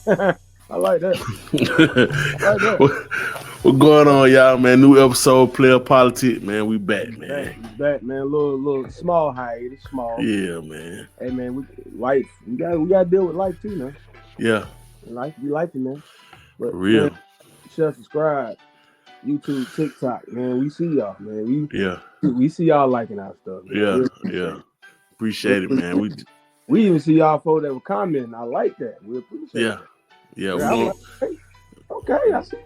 I like that. I like that. What's going on, y'all, man? New episode, Playa Politics, man. We back, Back, man. back, man. Little small hiatus, small. Yeah, man. Hey, man, life. We got to deal with life too, man. Yeah, Life be life, man. But for man, real. share, subscribe, YouTube, TikTok, man. We see y'all, man. Yeah, We see y'all liking our stuff, man. yeah, We appreciate yeah. it. Appreciate it, man. We even see y'all folks that were commenting. I like that. We appreciate Yeah, it. yeah. Yeah, I'm like, okay, I see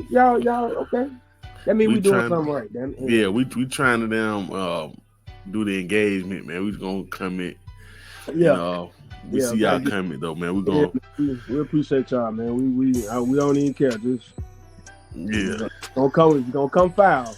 y'all. Okay, that means we doing something right. Damn it. Yeah, we trying to do the engagement, man. We gonna comment. Yeah, We see y'all comment though, man. We gonna we appreciate y'all, man. We don't even care. Just gonna come foul.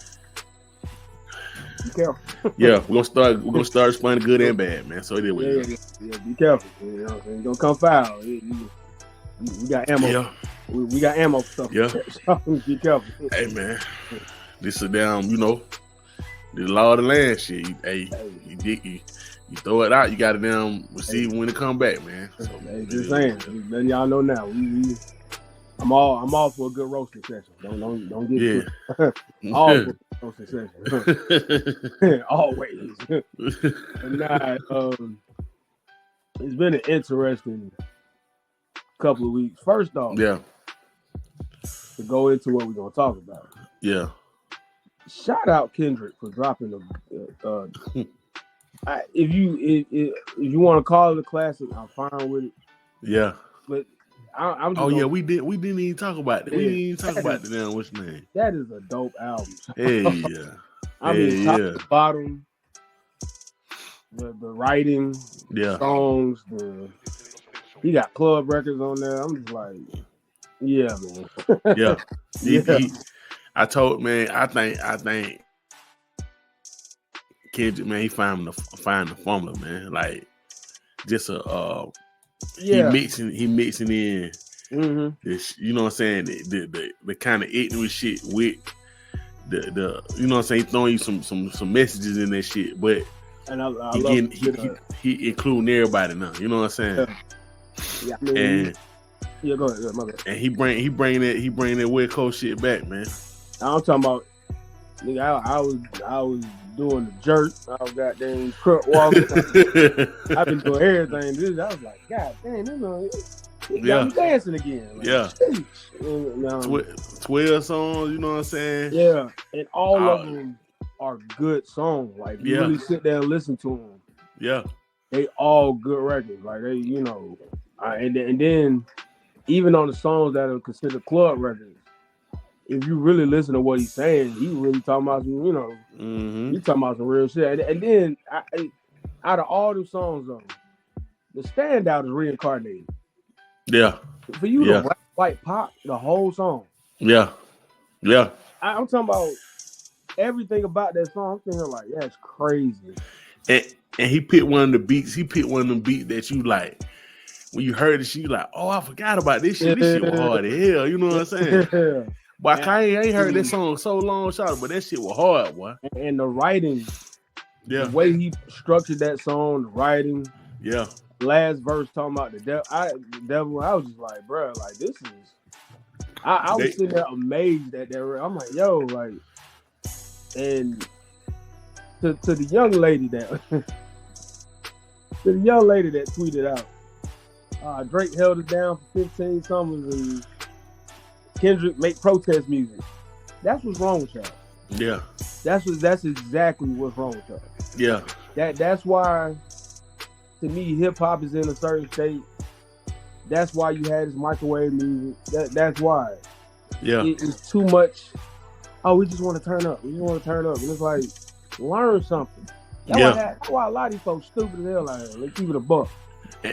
Be careful. Yeah, we're gonna start responding good and bad, man. So it is. Yeah. Be careful. You know what I'm saying? You're gonna come foul. We got ammo. Yeah. We got ammo stuff. Yeah. So be careful. Hey, man, this is down. The law of the land shit. You throw it out, you got to down receive when it come back, man. So, just saying. Letting y'all know now. I'm all for a good roasting session. Don't get all for a roasting session. Always. Nah, it's been an interesting couple of weeks. First off, to go into what we're gonna talk about. Yeah. Shout out Kendrick for dropping the. If you want to call it a classic, I'm fine with it. Yeah. But I'm just we didn't even talk about that. We didn't even talk about the damn what's name. That is a dope album. Hey, yeah. I mean, top to bottom, the writing, songs, he got club records on there. I'm just like, yeah, man. Yeah. I think Kendrick, man, he find the formula, man. Like just he mixing in this, you know what I'm saying, the kind of ignorant shit with the you know what I'm saying, he throwing you some messages in that shit, but and he including everybody now, you know what I'm saying? Yeah, I mean, go ahead, my bad. And he bring that West Coast shit back, man. I'm talking about, nigga, I was doing the jerk. I was goddamn crut walking. I've been doing everything. Dude, I was like, God damn, you got me dancing again. Like, 12 songs, you know what I'm saying? Yeah, and all of them are good songs. Like, you really sit there and listen to them. Yeah. They all good records. Like, they, and then even on the songs that are considered club records, if you really listen to what he's saying, he really talking about some, he talking about some real shit. And then, out of all the songs, though, the standout is Reincarnated. Yeah. For you to rap like Pop the whole song. Yeah. Yeah. I'm talking about everything about that song. I'm thinking like, that's crazy. And he picked one of the beats. He picked one of them beats that you like. When you heard it, you like, oh, I forgot about this shit. This shit was hard as hell. You know what I'm saying? Yeah. But I ain't heard that song so long, shot, but that shit was hard, boy. And the writing, the way he structured that song, the writing, last verse talking about the devil, I was just like, bro, like this is. I was sitting there amazed at that. I'm like, yo, like, and to the young lady that tweeted out, Drake held it down for 15 summers and Kendrick make protest music. That's what's wrong with y'all. Yeah. That's exactly what's wrong with y'all. Yeah. That's why, to me, hip hop is in a certain state. That's why you had this microwave music. That's why. Yeah. It's too much. Oh, we just want to turn up. We just want to turn up. And it's like, learn something. That's why a lot of these folks stupid as hell. Like, let's keep it a buck.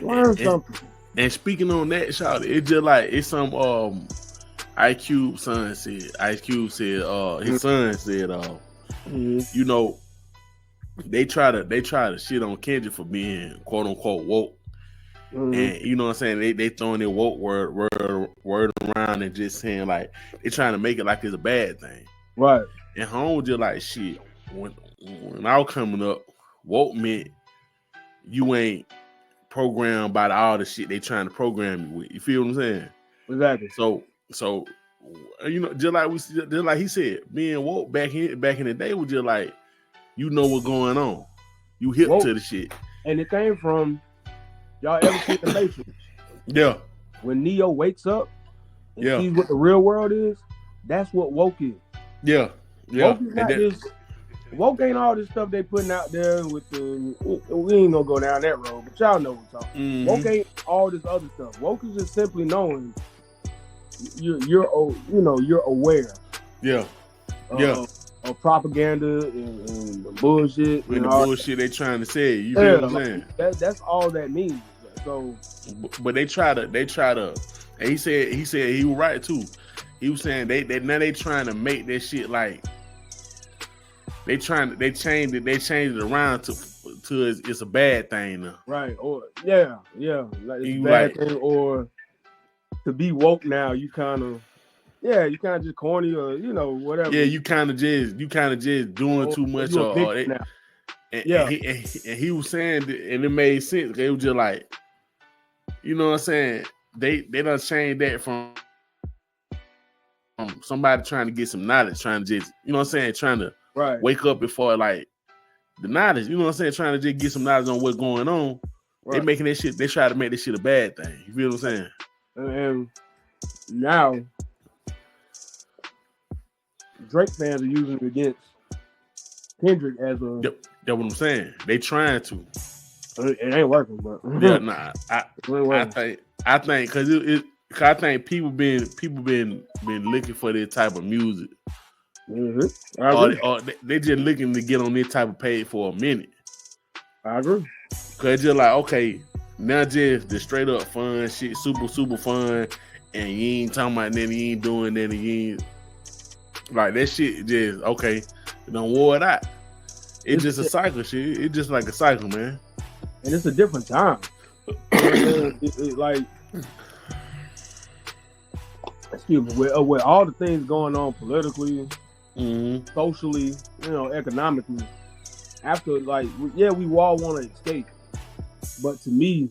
Learn something. And speaking on that, shout, it's just like it's some Ice Cube son said. Ice Cube said his son said you know, they try to shit on Kendrick for being quote unquote woke. And you know what I'm saying, they throwing their woke word around and just saying like they trying to make it like it's a bad thing. Right. And home was just like shit. When I was coming up, woke meant you ain't programmed by all the shit they trying to program you with. You feel what I'm saying? Exactly. So you know, just like he said, being woke back in the day was just like, you know what's going on. You hip woke, to the shit. and it came from, y'all ever seen The Matrix? Yeah. When Neo wakes up and Yeah. sees what the real world is, that's what woke is. Yeah. Woke is not this. Woke ain't all this stuff they putting out there with the. We ain't gonna go down that road, but y'all know what I'm talking. Mm-hmm. Woke ain't all this other stuff. Woke is just simply knowing you're aware. Yeah. Of propaganda and bullshit and the bullshit they trying to say. You feel what I'm saying? That's all that means. So, but they try to. And he said he was right too. He was saying they trying to make that shit like. They changed it around to it's a bad thing now. Right. Or yeah. Like it's a bad thing, or to be woke now, you kind of just corny, or whatever. Yeah, you kind of just doing too much, and he was saying that, and it made sense. It was just like, you know what I'm saying? They done changed that from somebody trying to get some knowledge, trying to just, you know what I'm saying, trying to wake up before like the knowledge, you know what I'm saying, trying to just get some knowledge on what's going on. Right. They making that shit. They try to make this shit a bad thing. You feel what I'm saying? And now Drake fans are using it against Kendrick as a. Yep, that's what I'm saying. They trying to. It ain't working, but yeah, nah. I think because I think people been looking for this type of music. Mm-hmm. Or they just looking to get on this type of page for a minute. I agree. Cause it's just like, okay, now just the straight up fun shit, super fun, and you ain't talking about nothing, you ain't doing nothing, you ain't like that shit. Just okay, it don't wore it out. It's just a cycle, shit. It's just like a cycle, man. And it's a different time. It like, excuse me, with all the things going on politically, socially, economically. After, like, we all want to escape, but to me,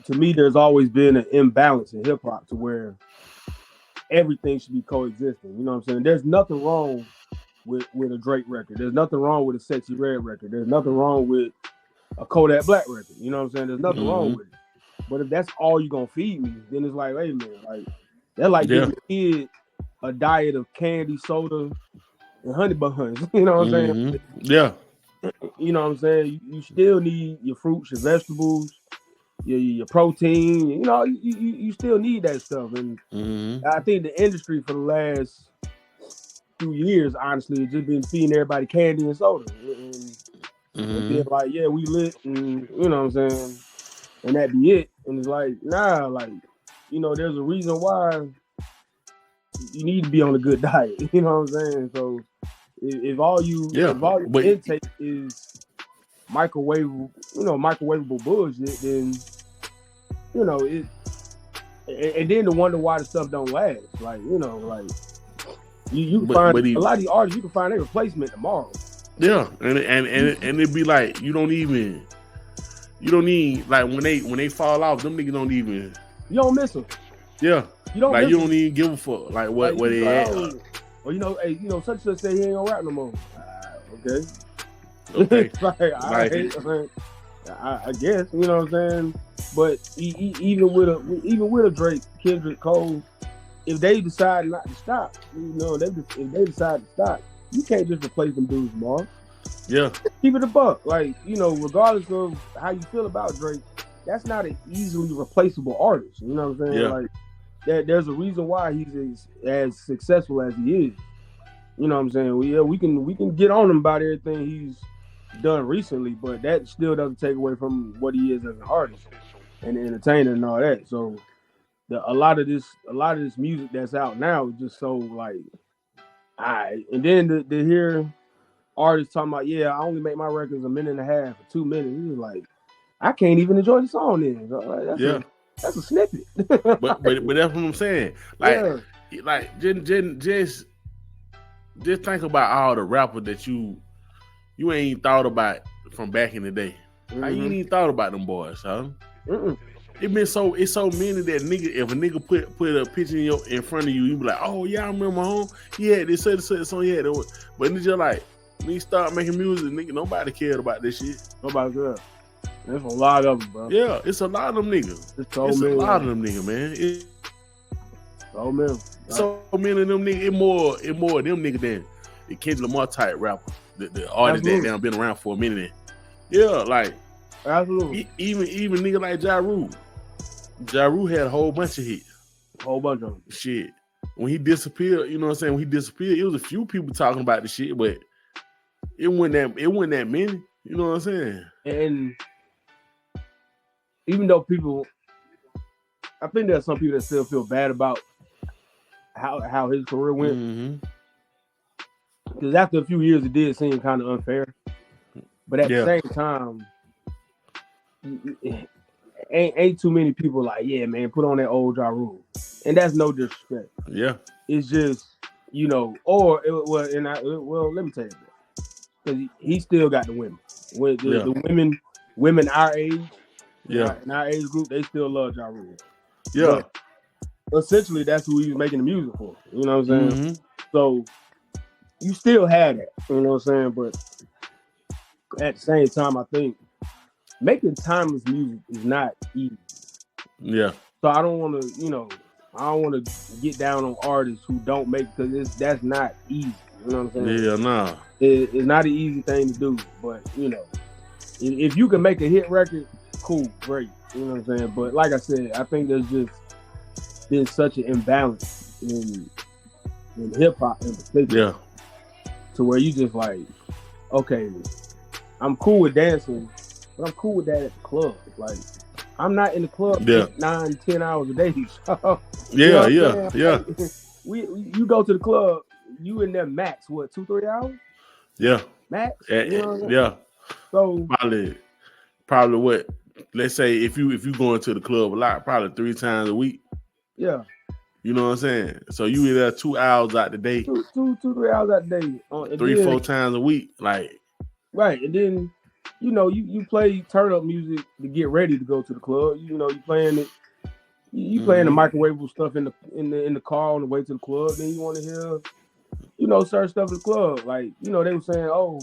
there's always been an imbalance in hip hop to where everything should be coexisting. You know what I'm saying? There's nothing wrong with a Drake record. There's nothing wrong with a Sexy Red record. There's nothing wrong with a Kodak Black record. You know what I'm saying? There's nothing wrong with it. But if that's all you're gonna feed me, then it's like, wait a minute, like that's like giving a kid a diet of candy, soda, and honey buns. You know what I'm saying? Yeah. You know what I'm saying? You still need your fruits, your vegetables, your protein. You still need that stuff. And I think the industry for the last few years, honestly, has just been feeding everybody candy and soda. And being like, yeah, we lit, and you know what I'm saying? And that be it. And it's like, nah, like, there's a reason why you need to be on a good diet. You know what I'm saying? So if all your intake is microwavable bullshit, then it. And then to wonder why the stuff don't last. Like, like you can find a lot of these artists, you can find their replacement tomorrow. Yeah, and it'd be like you don't need like when they fall off, them niggas don't even. You don't miss them. Yeah, you don't. Like you don't even give a fuck like what they at. Or hey, such and such say he ain't gonna rap no more. Okay. I guess, you know what I'm saying. But even with a Drake, Kendrick, Cole, if they decide not to stop, if they decide to stop, you can't just replace them dudes tomorrow. Yeah. Keep it a buck. Like, regardless of how you feel about Drake, that's not an easily replaceable artist. You know what I'm saying? Yeah. Like, there's a reason why he's as successful as he is. You know what I'm saying? We can get on him about everything he's done recently, but that still doesn't take away from what he is as an artist and an entertainer and all that. So a lot of this music that's out now is just so like, alright. And then to hear artists talking about, I only make my records a minute and a half or 2 minutes. He's like, I can't even enjoy the song then. So that's a snippet. but that's what I'm saying. Like, like just think about all the rappers that you ain't thought about from back in the day. Like, you ain't even thought about them boys, huh? it's so many that nigga, if a nigga put a picture in front of you, you be like, oh yeah, I remember my home. Yeah, they said song, yeah, but it's just like when you start making music, nigga, nobody cared about this shit. Nobody cared. There's a lot of them, bro. Yeah, it's a lot of them niggas. It's a lot of them niggas, man. So many. So many of them niggas. It more of them niggas than the Kendrick Lamar type rapper. The artist that done been around for a minute. Yeah, like absolutely. Even nigga like Ja Rule. Ja Rule had a whole bunch of hits. A whole bunch of them. Shit. When he disappeared, you know what I'm saying? When he disappeared, it was a few people talking about the shit, but it wasn't that many. You know what I'm saying? And even though I think there's some people that still feel bad about how his career went. Because after a few years, it did seem kind of unfair. But at the same time, ain't too many people like, yeah, man, put on that old Ja Rule. And that's no disrespect. Yeah. It's just, you know, let me tell you this. Because he still got the women. The women our age, in our age group, they still love Ja Rule. Yeah. But essentially, that's who he was making the music for. You know what I'm saying? So you still had that. You know what I'm saying? But at the same time, I think making timeless music is not easy. Yeah. So I don't want to, get down on artists who don't make, because that's not easy. You know what I'm saying? Yeah, nah. It's not an easy thing to do. But, you know, if you can make a hit record, cool, great. You know what I'm saying? But like I said, I think there's just been such an imbalance in hip hop in particular. Yeah. To where you just like, okay, I'm cool with dancing, but I'm cool with that at the club. Like, I'm not in the club 8, 9, 10 hours a day. So, yeah. You go to the club, you in there max, what, 2-3 hours? Yeah. Max? You know what I'm saying? Yeah. So probably what? Let's say if you going to the club a lot, probably 3 times a week. Yeah. You know what I'm saying? So you in there 2 hours out the day. 2-3 hours out the day. 3-4 times a week. Like, right. And then, you know, you play turn up music to get ready to go to the club. You know, you playing it. You playing the microwavable stuff in the car on the way to the club. Then you want to hear, you know, certain stuff in the club. Like, you know, they were saying, well,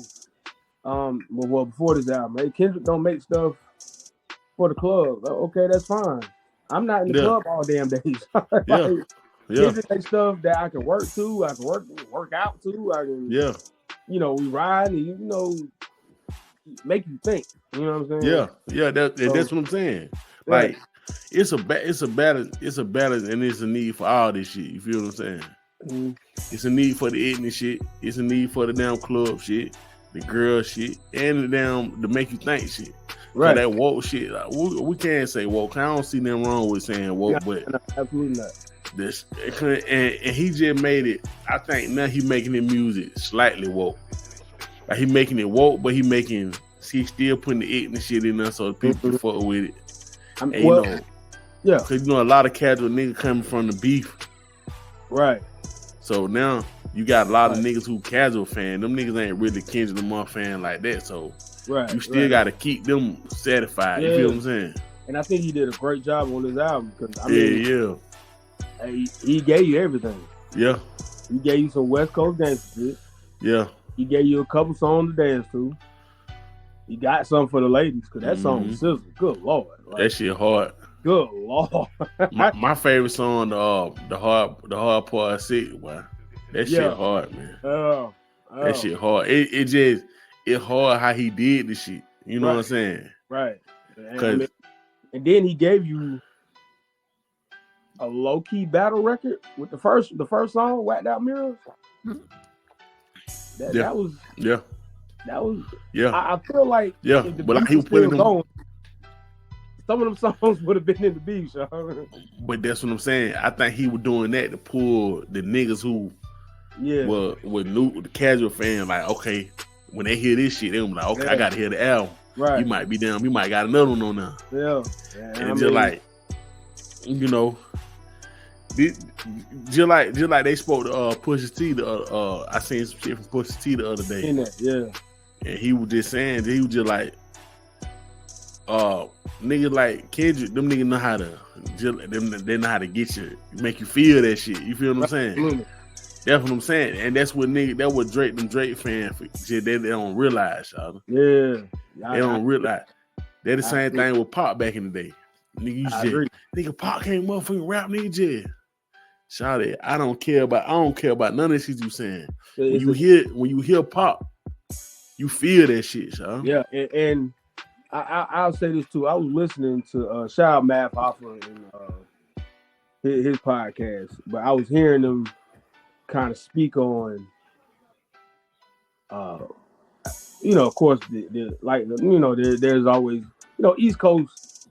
before this album, hey, Kendrick don't make stuff for the club. Okay, that's fine. I'm not in the club all damn days. Kendrick make stuff that I can work to. I can work out to. I can, you know, we ride and, you know, make you think. You know what I'm saying? Yeah. That's what I'm saying. Like, it's a balance, and it's a need for all this shit. You feel what I'm saying? Mm-hmm. It's a need for the ethnic shit. It's a need for the damn club shit, the girl shit, and the make you think shit. Right. So that woke shit, like, we can't say woke. I don't see nothing wrong with saying woke, but no, absolutely not. This and he just made it. I think now he making the music slightly woke. Like, he making it woke, but he still putting the ethnic shit in there so people can fuck with it. Because you know a lot of casual niggas coming from the beef, right? So now you got a lot of niggas who casual fan. Them niggas ain't really Kendrick Lamar fan like that. So you still got to keep them satisfied. You feel what I'm saying? And I think he did a great job on this album because he gave you everything. Yeah, he gave you some West Coast gangster shit. Yeah, he gave you a couple songs to dance to. He got something for the ladies because that song was sizzle. Good Lord, like, that shit hard. Good Lord. my favorite song, the hard part 6. Boy, that shit hard, man. That shit hard. It hard how he did the shit. You know what I'm saying? Right. And then he gave you a low key battle record with the first song, Whacked Out Mirrors. That was. I feel like if the beef was still going, some of them songs would have been in the beef, Sean. But that's what I'm saying. I think he was doing that to pull the niggas who were new, the casual fan. Like, okay, when they hear this shit, they gonna be like, okay, I gotta hear the album. Right. You might be down. You might got another one on now. Yeah. And just like, you know, just like they spoke to Pusha T. I seen some shit from Pusha T the other day. Yeah. And he was just saying, he was just like, niggas like Kendrick, them niggas know how to they know how to get you, make you feel that shit. You feel what I'm saying? Absolutely. That's what I'm saying, and that's what Drake fans they don't realize, y'all. Yeah, they don't realize. They're the same thing with Pop back in the day. Nigga, nigga, Pop can't motherfucking rap, nigga. Just shout it. I don't care about none of this shit you saying. When you hear Pop, you feel that shit, y'all. Yeah, and I'll say this too. I was listening to shout out Matt Hoffa and his podcast, but I was hearing them kind of speak on, of course, there's always, East Coast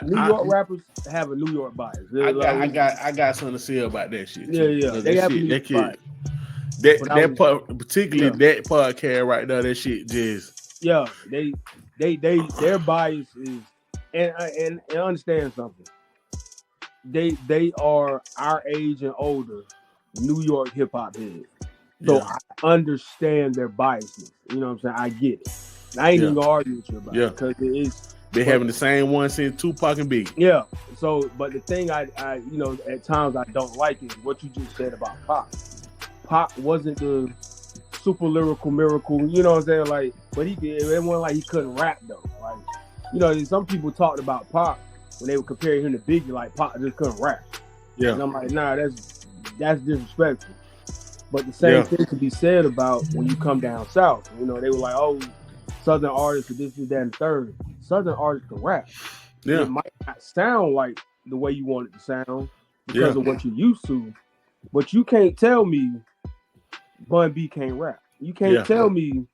New York rappers have a New York bias. I got something to say about that shit. Yeah. They have a New York bias. Particularly that podcast right there, that shit just their bias is, and understand something. They are our age and older New York hip hop heads. So I understand their biases. You know what I'm saying? I get it. And I ain't even gonna argue with you about it because it is. They having the same one since Tupac and Biggie. Yeah. So, but the thing I at times I don't like is what you just said about Pop. Pop wasn't the super lyrical miracle. You know what I'm saying? Like, but it wasn't like he couldn't rap though. Like, some people talked about Pop when they were comparing him to Biggie. Like, Pop just couldn't rap. Yeah. And I'm like, nah, that's disrespectful. But the same thing could be said about when you come down south. They were like, oh, Southern artists are this, that, and third. Southern artists can rap. Yeah. It might not sound like the way you want it to sound because of what you're used to. But you can't tell me Bun B can't rap. You can't tell me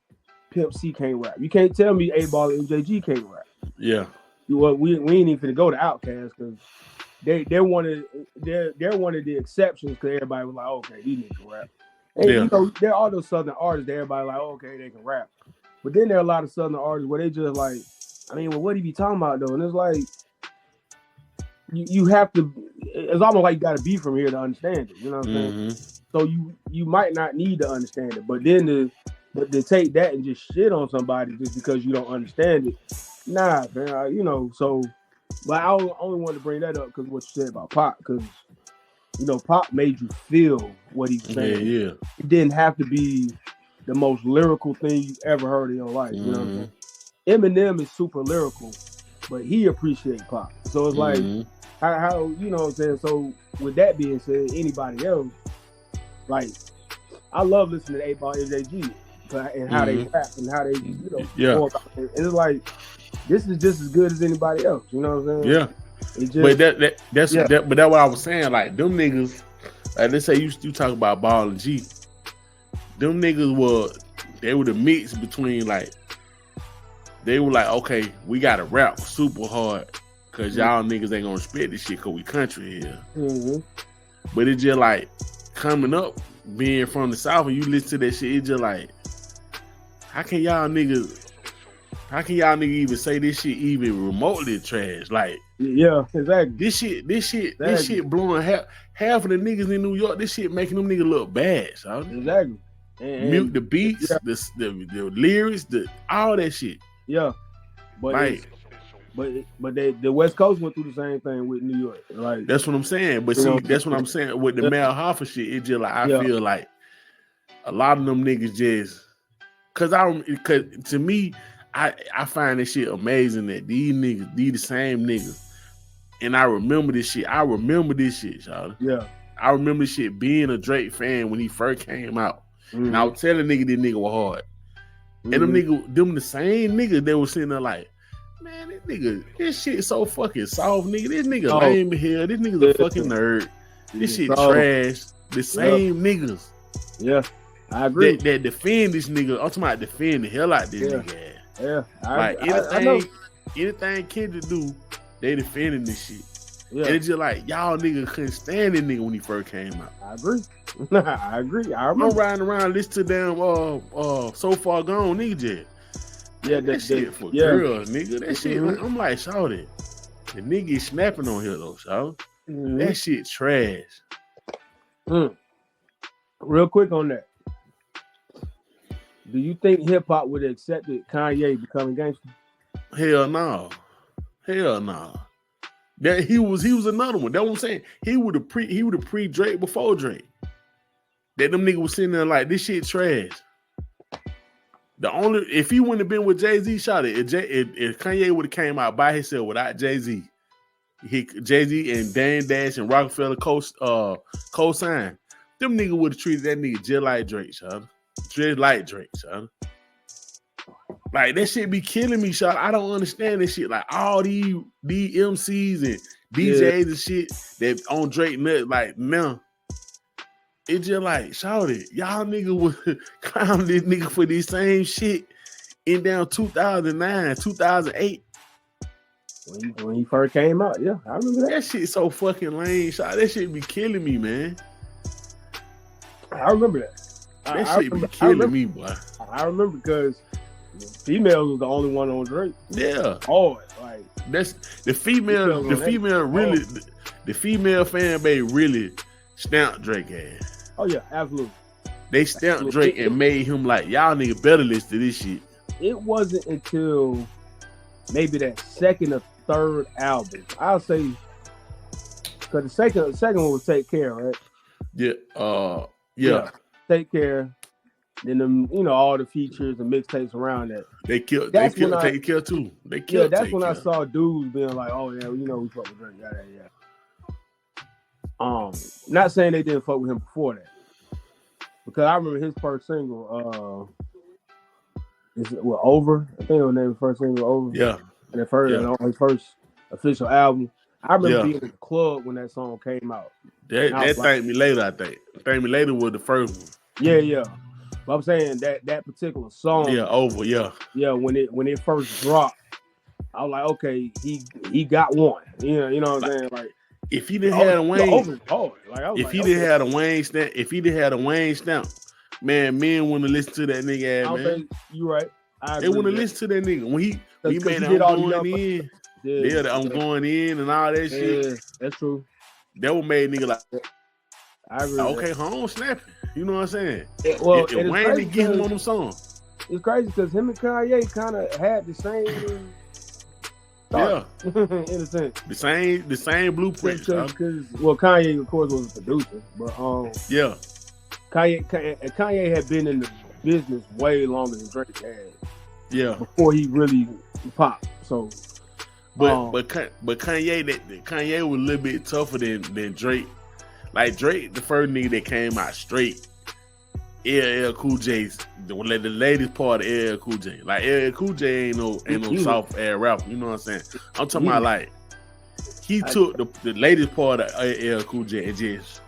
Pimp C can't rap. You can't tell me 8Ball and MJG can't rap. Yeah. We ain't even finna go to Outkast because they're one of the exceptions because everybody was like, okay, these niggas can rap. And there are those Southern artists that everybody like, okay, they can rap. But then there are a lot of Southern artists where they just like, what he be talking about though? And it's like, you have to, it's almost like you got to be from here to understand it. You know what I'm saying? So you might not need to understand it, but then to take that and just shit on somebody just because you don't understand it, nah, man. So, but I only wanted to bring that up because what you said about Pop, because Pop made you feel what he was saying. Yeah. It didn't have to be the most lyrical thing you've ever heard in your life. You know what I'm saying? Eminem is super lyrical, but he appreciates Pop. So it's like, how you know what I'm saying? So with that being said, anybody else, like, I love listening to 8Ball MJG and how they rap and how they, go about it. And it's like, this is just as good as anybody else. You know what I'm saying? Yeah. But that's what I was saying. Like, them niggas, like, let's say you talk about Ball and G. Them niggas were the mix between, like, they were like, okay, we gotta rap super hard because y'all niggas ain't gonna respect this shit because we country here. But it's just like coming up, being from the South, and you listen to that shit, it's just like, how can y'all niggas even say this shit even remotely trash? Like, yeah, exactly. This shit blowing half of the niggas in New York. This shit making them niggas look bad, so exactly. Mute the beats, the lyrics, all that shit. Yeah, but like, but the West Coast went through the same thing with New York. Like, that's what I'm saying. But see, that's what I'm saying with the Mal Hoffa shit. It's just like I feel like a lot of them niggas just cause to me, I find this shit amazing that these niggas, the same niggas, and I remember this shit. Y'all. Yeah, I remember this shit being a Drake fan when he first came out, and I was telling nigga this nigga was hard. And them the same niggas that was sitting there like, man, this shit so fucking soft, nigga. This nigga lame here. This nigga's a fucking nerd. This shit trash. The same niggas. Yeah, I agree. That defend this nigga. I'm talking about defend the hell out this nigga. Yeah, anything Kendrick do, they defending this shit. Yeah. And it's just like, y'all nigga couldn't stand this nigga when he first came out. I agree. I agree. I'm riding around listening to them So Far Gone nigga jet. Yeah, that shit for girls, nigga. That shit, I'm like, shawty. The nigga is snapping on here though, shawty. That shit trash. Real quick on that. Do you think hip hop would have accepted Kanye becoming gangster? Hell no. Hell nah. That he was another one. That's what I'm saying. He would have pre Drake before Drake. That them niggas was sitting there like this shit trash. If he wouldn't have been with Jay-Z, shot it. If Kanye would have came out by himself without Jay-Z, Jay-Z and Dan Dash and Rockefeller co-signed, them niggas would have treated that nigga just like Drake, son. Just like Drake, son. Like that shit be killing me, shot. I don't understand this shit. Like all these MCs and DJs and shit that on Drake nut, like man, it's just like, shout it. Y'all nigga would clown this nigga for this same shit in down 2009, 2008. When he first came out, yeah, I remember that. That shit so fucking lame, shot. That shit be killing me, man. I remember that. That shit be killing me, boy. I remember because females was the only one on Drake. Yeah. Oh, like that's the female. The female fan base really stamped Drake ass. Oh yeah, absolutely. They stamped Drake and made him like, y'all nigga better listen to this shit. It wasn't until maybe that second or third album, I'll say, because the second one was Take Care, right? Yeah. Take Care. Then them, all the features and mixtapes around that. They killed Take Care too. They killed. That's when I saw dudes being like, "Oh yeah, we fuck with Drake." Yeah. Not saying they didn't fuck with him before that, because I remember his first single. Over? I think it was named first single Over. Yeah. And his first official album. I remember being in the club when that song came out. That Thank Me Later, I think. Thank Me Later was the first one. Yeah. But I'm saying that particular song. Yeah, Over, yeah. Yeah, when it first dropped, I was like, okay, he got one. You know what I'm saying? Like, if he didn't have a Wayne, if he didn't have a Wayne stamp, man, men wouldn't listen to that nigga ass, man. Think you're right. They wouldn't listen to that nigga when he made that I'm going in. Yeah, I'm going in and all that shit. Yeah, that's true. That would made nigga like, I agree. Okay, home snapping. You know what I'm saying? If Wayne didn't get him on them songs. It's crazy because him and Kanye kind of had the same. Yeah, in a sense, the same blueprint. Because Kanye of course was a producer, but yeah, Kanye had been in the business way longer than Drake had. Yeah, before he really popped. So, but Kanye was a little bit tougher than Drake. Like Drake, the first nigga that came out straight. LL Cool J's the latest part of LL Cool J. Like LL Cool J ain't no soft ass rapper. You know what I'm saying? I'm talking about like he took the latest part of LL Cool J and just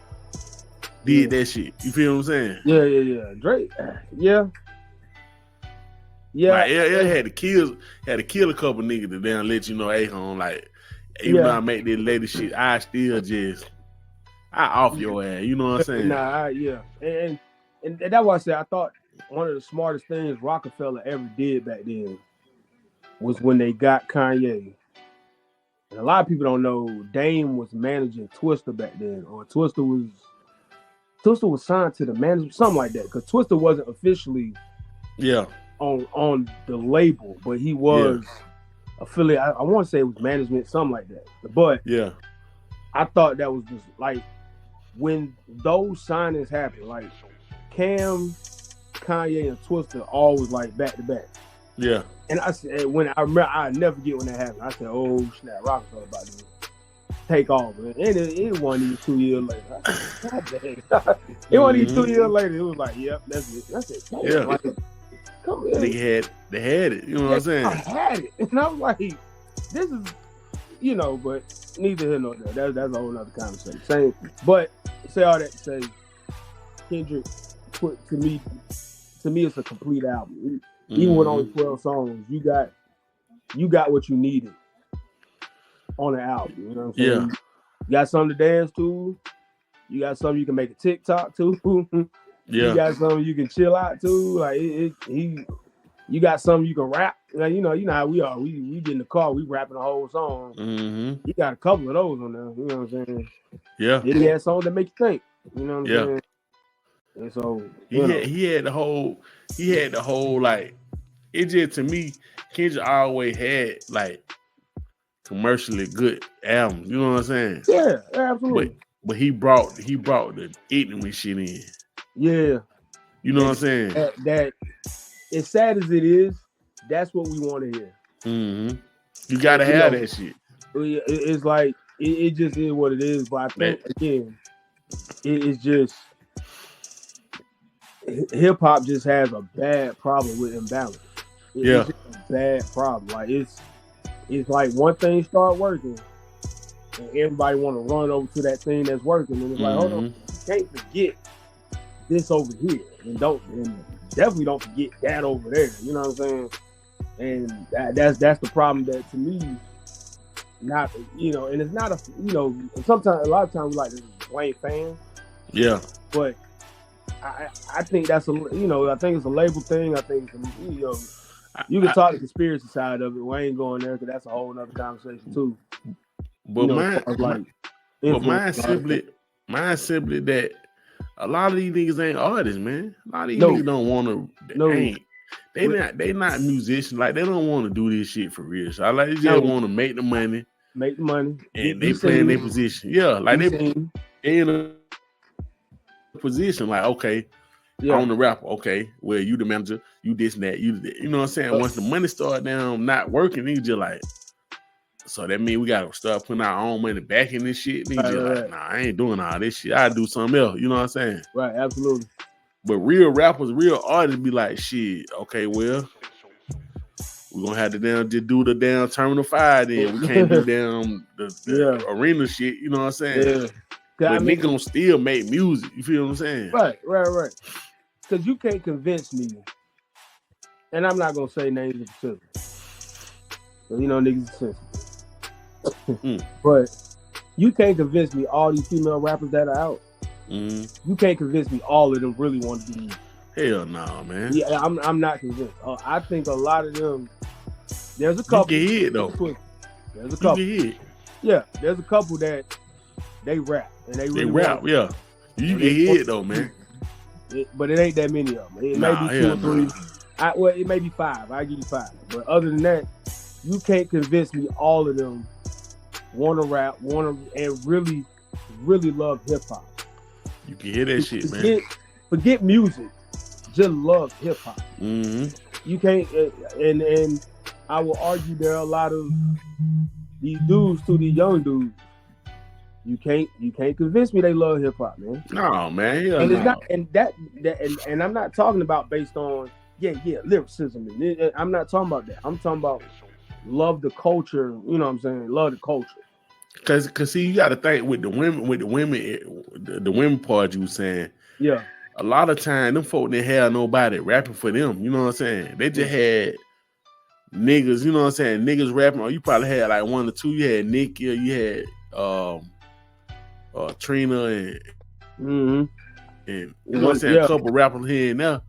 did that shit. You feel what I'm saying? Yeah. Drake, yeah. Like LL had to kill a couple niggas to then let you know, hey, home, like even though I make this latest shit, I still I off your ass. You know what I'm saying? And that's why I said I thought one of the smartest things Rockefeller ever did back then was when they got Kanye. And a lot of people don't know Dame was managing Twista back then, or Twista was signed to the management, something like that. Because Twista wasn't officially on the label, but he was affiliate. I want to say it was management, something like that. But I thought that was just like when those signings happened, like Cam, Kanye, and Twista all was like back to back. Yeah. And I said, I never get when that happened. I said, oh snap, Rockefeller about to take off. And it wasn't even 2 years later. God dang. It wasn't even 2 years later. It was like, yep, that's it. Yeah. Like, come here. They had it. You know what I'm saying? I had it. And I was like, this is, but neither here nor there. That's a whole other conversation. But say all that to say, Kendrick, to me, it's a complete album. Even with only 12 songs, you got what you needed on the album. You know what I'm saying? Yeah. You got something to dance to. You got something you can make a TikTok to. You got something you can chill out to. Like you got something you can rap. Like, you know how we are. We get in the car, we rapping the whole song. Mm-hmm. You got a couple of those on there. You know what I'm saying? Yeah. Then he had songs that make you think. You know what I'm saying? And so he had the whole like, it just, to me, Kendrick always had like commercially good albums. You know what I'm saying? Yeah, absolutely. But he brought the ignorant shit in. Yeah. You know what I'm saying? That as sad as it is, that's what we want to hear. Mm-hmm. You gotta have that shit. It's like it just is what it is. But I think again, it's just hip hop just has a bad problem with imbalance. It's just a bad problem. Like it's like one thing start working, and everybody want to run over to that thing that's working, and it's like, hold on, you can't forget this over here, and definitely don't forget that over there. You know what I'm saying? And that's the problem that to me, not and it's not sometimes a lot of times we like to blame fans. Yeah, but I think that's I think it's a label thing. I think you can talk the conspiracy side of it. We ain't going there because that's a whole other conversation too. But mine simply that a lot of these niggas ain't artists, man. A lot of these niggas don't want to. They not musicians. Like they don't want to do this shit for real. So they just want to make the money. And they play in their position. Yeah, like they in a position. Like okay. Yeah. I'm the rapper, okay. Well, you the manager, you this and that, you know what I'm saying? Once the money start down not working, niggas just like, so that means we gotta start putting our own money back in this shit. Niggas just like, nah, I ain't doing all this shit. I do something else. You know what I'm saying? Right, absolutely. But real rappers, real artists be like, shit, okay, well, we're gonna have to just do the damn Terminal 5 then. We can't do down the arena shit, you know what I'm saying? Yeah. But niggas gonna still make music. You feel what I'm saying? Right. Because you can't convince me, and I'm not gonna say names in specific. So niggas are sensitive. But you can't convince me all these female rappers that are out. You can't convince me all of them really want to be. Hell no, man. Yeah, I'm not convinced. I think a lot of them. There's a couple. You can hear it though. There's a couple. You can hear it. Yeah, there's a couple that they rap and they really rap. Yeah, you can hear it though, man. But it ain't that many of them. It may be 2 or 3. It may be 5. I give you 5. But other than that, you can't convince me all of them want to rap, and really, really love hip hop. You can hear that shit, man. Forget music. Just love hip hop. You can't, and I will argue there are a lot of these dudes to these young dudes. You can't convince me they love hip hop, man. No, man. And it's not, and I'm not talking about based on lyricism. I'm not talking about that. I'm talking about love the culture. You know what I'm saying? Love the culture. Cause see, you got to think with the women part you were saying. Yeah. A lot of time, them folk didn't have nobody rapping for them. You know what I'm saying? They just had niggas. You know what I'm saying? Niggas rapping. Or you probably had like 1 or 2. You had Nicki. You had Trina and you know what I'm saying, a couple rappers here and there,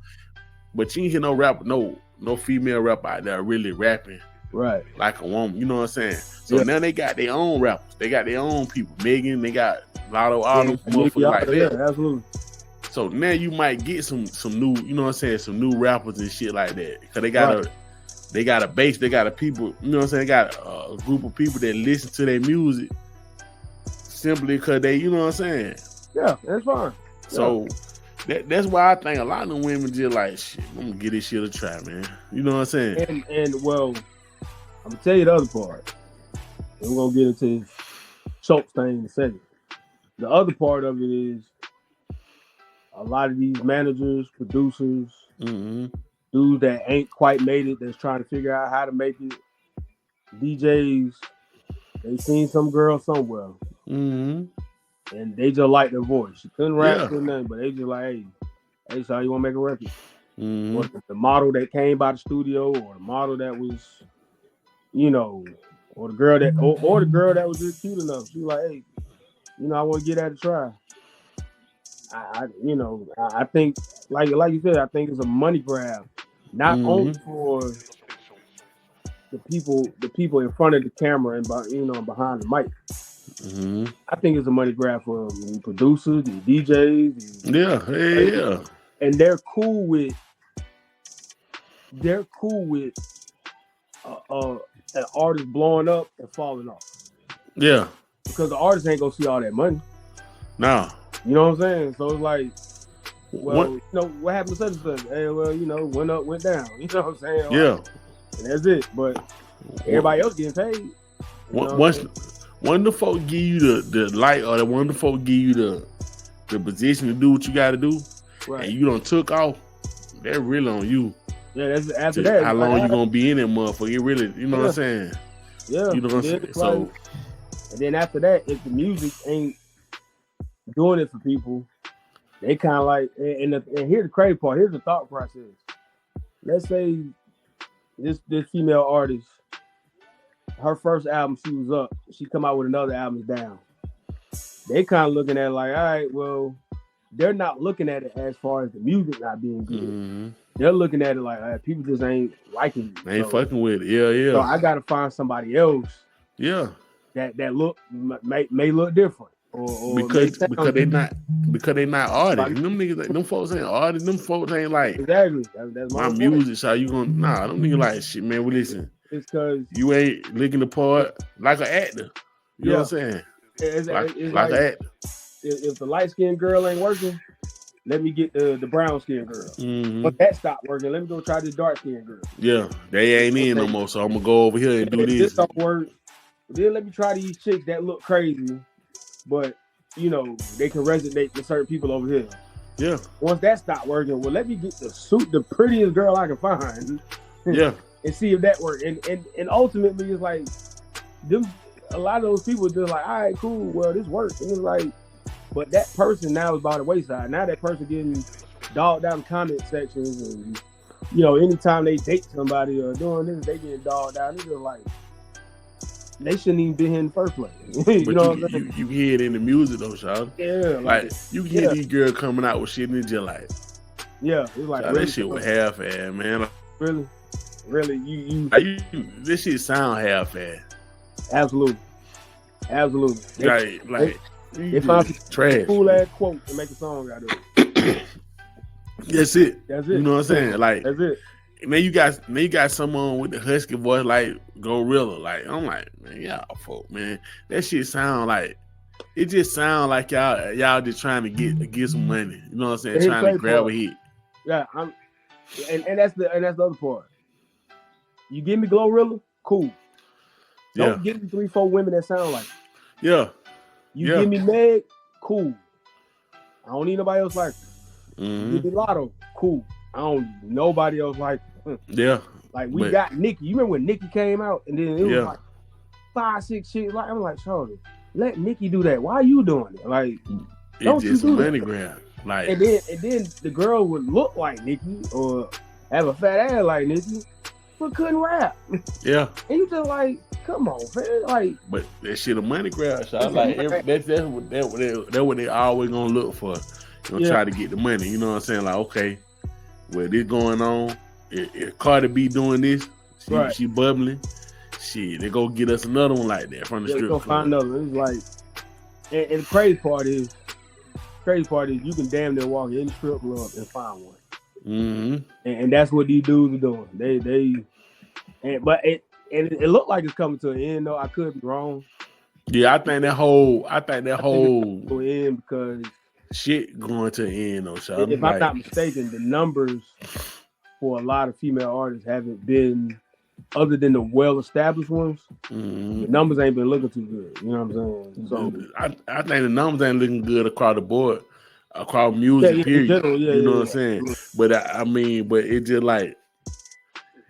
but you ain't hear no rapper, no female rapper out there really rapping right like a woman. You know what I'm saying? So now they got their own rappers, they got their own people. Megan, they got Lotto, all them motherfuckers like that. Yeah, absolutely. So now you might get some new, you know what I'm saying, some new rappers and shit like that because they got a base, they got a people, you know what I'm saying, they got a group of people that listen to their music. Simply because they, you know what I'm saying? Yeah, that's fine. So that's why I think a lot of them women just like, shit, I'm gonna give this shit a try, man. You know what I'm saying? And well, I'm gonna tell you the other part. And we're gonna get into Schultz thing in a second. The other part of it is a lot of these managers, producers, dudes that ain't quite made it, that's trying to figure out how to make it. DJs, they seen some girl somewhere. And they just like their voice. She couldn't rap or nothing, but they just like, hey, so you want to make a record? Or the model that came by the studio, or the model that was, or the girl that, or the girl that was just cute enough. She was like, hey, I want to get that a try. I think, like you said, I think it's a money grab, not only for the people in front of the camera and behind the mic. I think it's a money grab for the producers, the DJs. Yeah. And they're cool with an artist blowing up and falling off. Yeah. Because the artist ain't gonna see all that money. Nah. You know what I'm saying? So it's like, well, you know, what happened to such and such? Hey, well, you know, went up, went down. You know what I'm saying? Yeah. Like, and that's it. But everybody else getting paid. One of the folk give you the light, or the one of the folk give you the position to do what you got to do, right, and you done took off, they're really on you. Yeah, that's after that. How long you gonna be in that motherfucker? It really, you know what I'm saying? Yeah. You know what I'm saying? So, and then after that, if the music ain't doing it for people, they kind of like, and here's the crazy part. Here's the thought process. Let's say this female artist, her first album, she was up. She come out with another album, is down. They kind of looking at it like, all right, well, they're not looking at it as far as the music not being good. Mm-hmm. They're looking at it like, people just ain't liking it. Ain't fucking with it. Yeah. So I got to find somebody else. Yeah. That look may look different. Or because they not artists. Them niggas, them folks ain't artists. Them folks ain't like, exactly. That's my music. So you gonna them niggas like, shit, man. We listen. It's because you ain't looking the part like an actor. You know what I'm saying? It's like an actor. If the light skinned girl ain't working, let me get the brown skinned girl. Mm-hmm. But that stopped working. Let me go try this dark skinned girl. Yeah, they ain't in no more. So I'm gonna go over here and do this. This don't work. Then let me try these chicks that look crazy, but you know they can resonate with certain people over here. Yeah. Once that stopped working, well, let me get the prettiest girl I can find. Yeah. And see if that works. And ultimately, it's like a lot of those people just like, all right, cool. Well, this works. And it's like, but that person now is by the wayside. Now that person getting dogged out in comment sections, and you know, anytime they date somebody or doing this, they get dogged out. It's just like, they shouldn't even be here in the first place. you know what I'm saying? You hear it in the music though, Sean. Yeah. Like you hear these girls coming out with shit and it's just like, yeah, it's like really, that shit was half-ass, man. Like, really, this shit sound half-ass. Absolutely. They found some trash, cool ass quote to make a song out of it. That's it. You know what I'm saying? Like that's it. And then you got someone with the husky voice like Gorilla. Like I'm like, man, y'all folk, man. That shit sound like, it just sound like y'all just trying to get some money. You know what I'm saying? Trying to grab a hit. Yeah, and that's the other part. You give me Glorilla, cool. Don't give me 3-4 women that sound like it. Yeah. You give me Meg, cool. I don't need nobody else like her. Mm-hmm. Give me Lotto, cool. I don't need nobody else like her. Yeah. Like we got Nicki. You remember when Nicki came out and then it was like 5-6 shit. Like I'm like, Shorty, let Nicki do that. Why are you doing it? Like, don't just you do money that? grab. Like, and then the girl would look like Nicki or have a fat ass like Nicki, but couldn't rap. Yeah. And you just like, come on, man. Like, but that shit a money grab. So I was like, that's what they always gonna look for. Gonna try to get the money. You know what I'm saying? Like, okay, well, this going on. If Cardi B doing this, she bubbling. Shit, they go get us another one like that from the strip club. Find another one. It's like, and the crazy part is you can damn near walk in the strip club and find one. Mm-hmm. And that's what these dudes are doing. It looked like it's coming to an end though. I could be wrong. Yeah, I think that whole go in because shit going to an end though. So if I'm not mistaken, the numbers for a lot of female artists haven't been, other than the well-established ones, the numbers ain't been looking too good. You know what I'm saying? So I think the numbers ain't looking good across the board, across music, period. General, you know what I'm saying? Yeah. But but it just like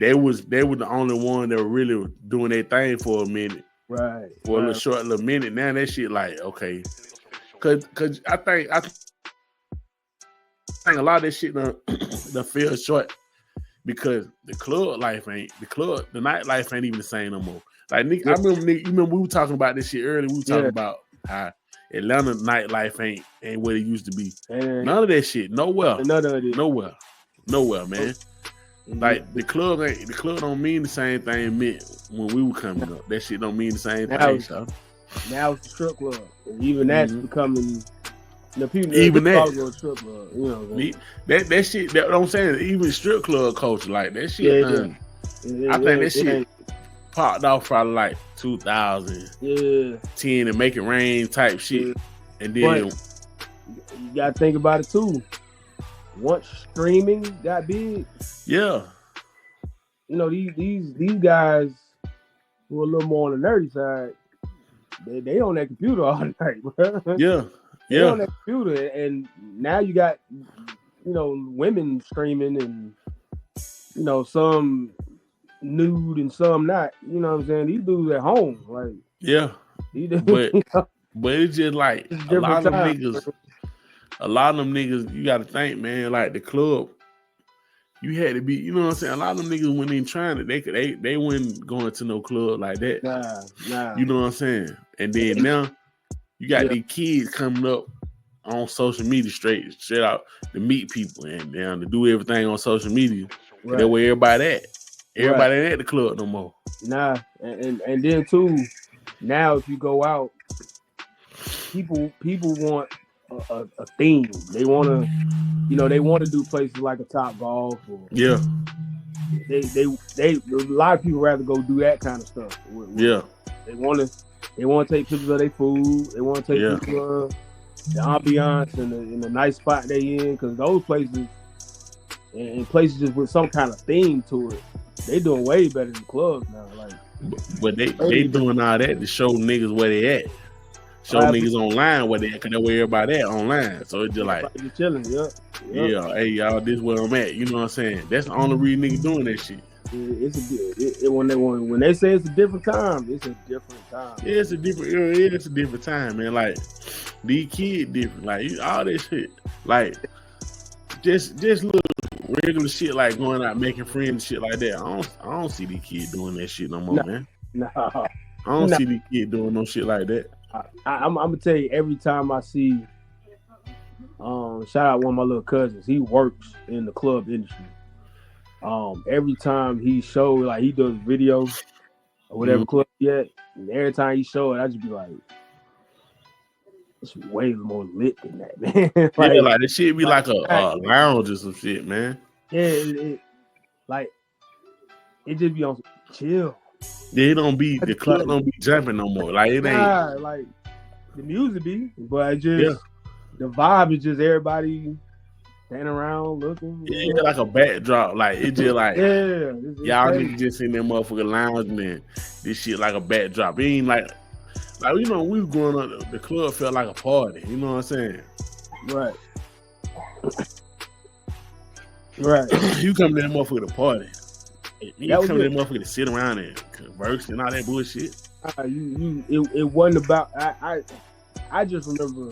they were the only one that were really doing their thing for a minute, right? For a little short little minute. Now that shit like okay, cause I think a lot of that shit done fell short. Because the nightlife ain't even the same no more. Like Nick, I remember we were talking about this shit earlier. We were talking about how Atlanta nightlife ain't what it used to be. None of that shit. Nowhere, man. Like the club don't mean the same thing it meant when we were coming up. That shit don't mean the same thing. Now it's the strip club. And even that's becoming. The people even that, go to strip club, you know, that shit. That what I'm saying. Even strip club culture, like that shit. I think that shit. popped off probably like 2010 and Make It Rain type shit. And then you gotta think about it too. Once streaming got big, you know, these guys who are a little more on the nerdy side, they on that computer all night, bro. They on that computer, and now you got, you know, women streaming, and you know, some nude and some not. You know what I'm saying? These dudes at home, like but it's just like a lot of them niggas. You got to think, man. Like the club, you had to be. You know what I'm saying? A lot of them niggas when they trying it, they wouldn't going to no club like that. Nah. You know what I'm saying? And then now you got these kids coming up on social media straight out to meet people and down to do everything on social media. Right. That's where everybody at. Everybody ain't at the club no more. Nah, and then too, now if you go out, people want a theme. They want to, you know, they want to do places like a Top Golf. Or, they a lot of people rather go do that kind of stuff. They want to take pictures of their food. They want to take pictures of the ambiance and the nice spot they in, because those places and places just with some kind of theme to it, they doing way better than clubs now. Like, but they doing all that to show niggas where they at. Show niggas online where they at, cause that's where everybody at online. So it's just like chilling, hey y'all, this where I'm at. You know what I'm saying? That's the only reason niggas doing that shit. When they say it's a different time, it's a different time. Yeah, it's a different time, man. Like these kids different, like all this shit, like just little regular shit, like going out making friends and shit like that. I don't see these kids doing that shit no more, man. No, I don't see these kids doing no shit like that. I'm gonna tell you, every time I see, shout out one of my little cousins. He works in the club industry. Every time he show, like he does videos or whatever club he at, and every time he show it, I just be like, it's way more lit than that, man. Like this shit be like a lounge or some shit, man. Yeah, it just be on chill. They don't be the club don't be jumping no more. Like it ain't like the music be, but it just the vibe is just everybody standing around looking. Yeah, like a backdrop. Like it just like y'all niggas just in that motherfucking lounge, man. This shit like a backdrop. It ain't like you know, we was growing up, the club felt like a party. You know what I'm saying? Right. You come to that motherfucker to party. You come to that motherfucker to sit around and converse and all that bullshit. It wasn't about. I just remember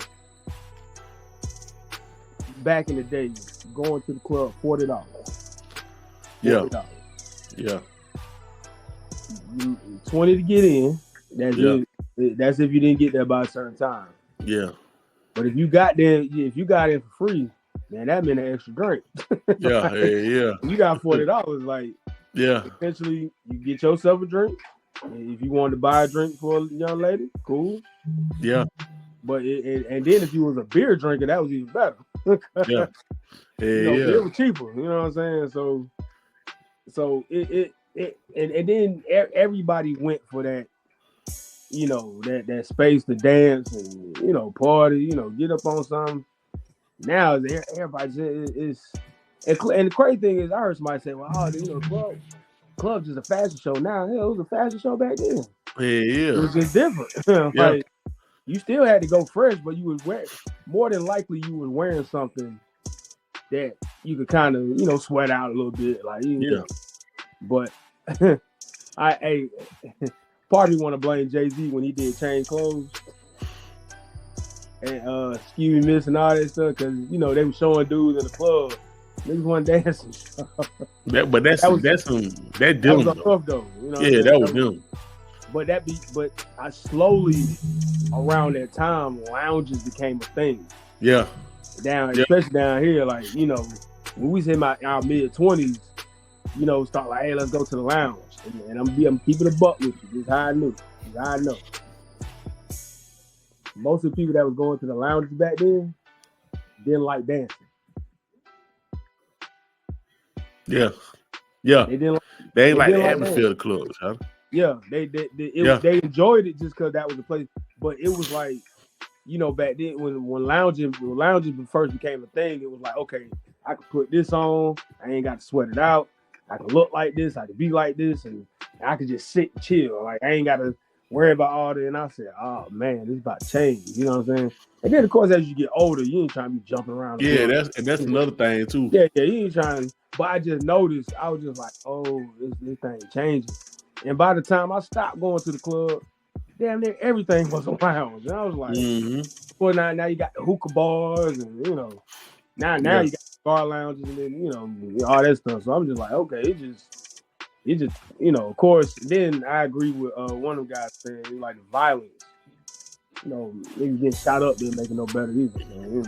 back in the day going to the club, $40. Yeah. $20 to get in. That's if you didn't get there by a certain time. Yeah. But if you got there, if you got in for free, man, that meant an extra drink. Yeah. You got $40, like. Yeah. Essentially, you get yourself a drink. If you wanted to buy a drink for a young lady, cool. Yeah. But and then if you was a beer drinker, that was even better. Beer was cheaper. You know what I'm saying? So it and then everybody went for that. You know, that space to dance and, you know, party, you know, get up on something. Now everybody is and the crazy thing is, I heard somebody say, well, you know, club's just a fashion show now. Hell, it was a fashion show back then. Yeah. It was just different. Like, you still had to go fresh, but you was more than likely you was wearing something that you could kind of, you know, sweat out a little bit. Like, you know. But part of me want to blame Jay-Z when he did Change Clothes and Excuse Me Miss and all that stuff, because, you know, they were showing dudes in the club. Niggas want dancing. That them. That was tough though. You know that was them. But I slowly around that time, lounges became a thing. Yeah. Especially down here, like, you know, when we was in our mid-20s, you know, start like, hey, let's go to the lounge. And I'm keeping a buck with you. This is how I knew. This is how I know. Most of the people that was going to the lounges back then didn't like dancing. Yeah. They ain't like the atmosphere of the clubs, huh? Yeah, they enjoyed it just because that was the place. But it was like, you know, back then when lounging first became a thing, it was like, okay, I could put this on. I ain't got to sweat it out. I can look like this. I can be like this, and I could just sit and chill. Like I ain't got to worry about all that. And I said, oh man, this is about to change. You know what I'm saying? And then of course, as you get older, you ain't trying to be jumping around. Yeah, that's another thing too. Yeah, you ain't trying. But I just noticed, I was just like, oh, this thing changing. And by the time I stopped going to the club, damn near everything was a lounge. And I was like, well, now you got the hookah bars, and you know, now you got bar lounges, and then you know all that stuff. So I'm just like, okay, it just you know, of course. Then I agree with one of the guys saying like the violence. You know, niggas getting shot up didn't make it no better either.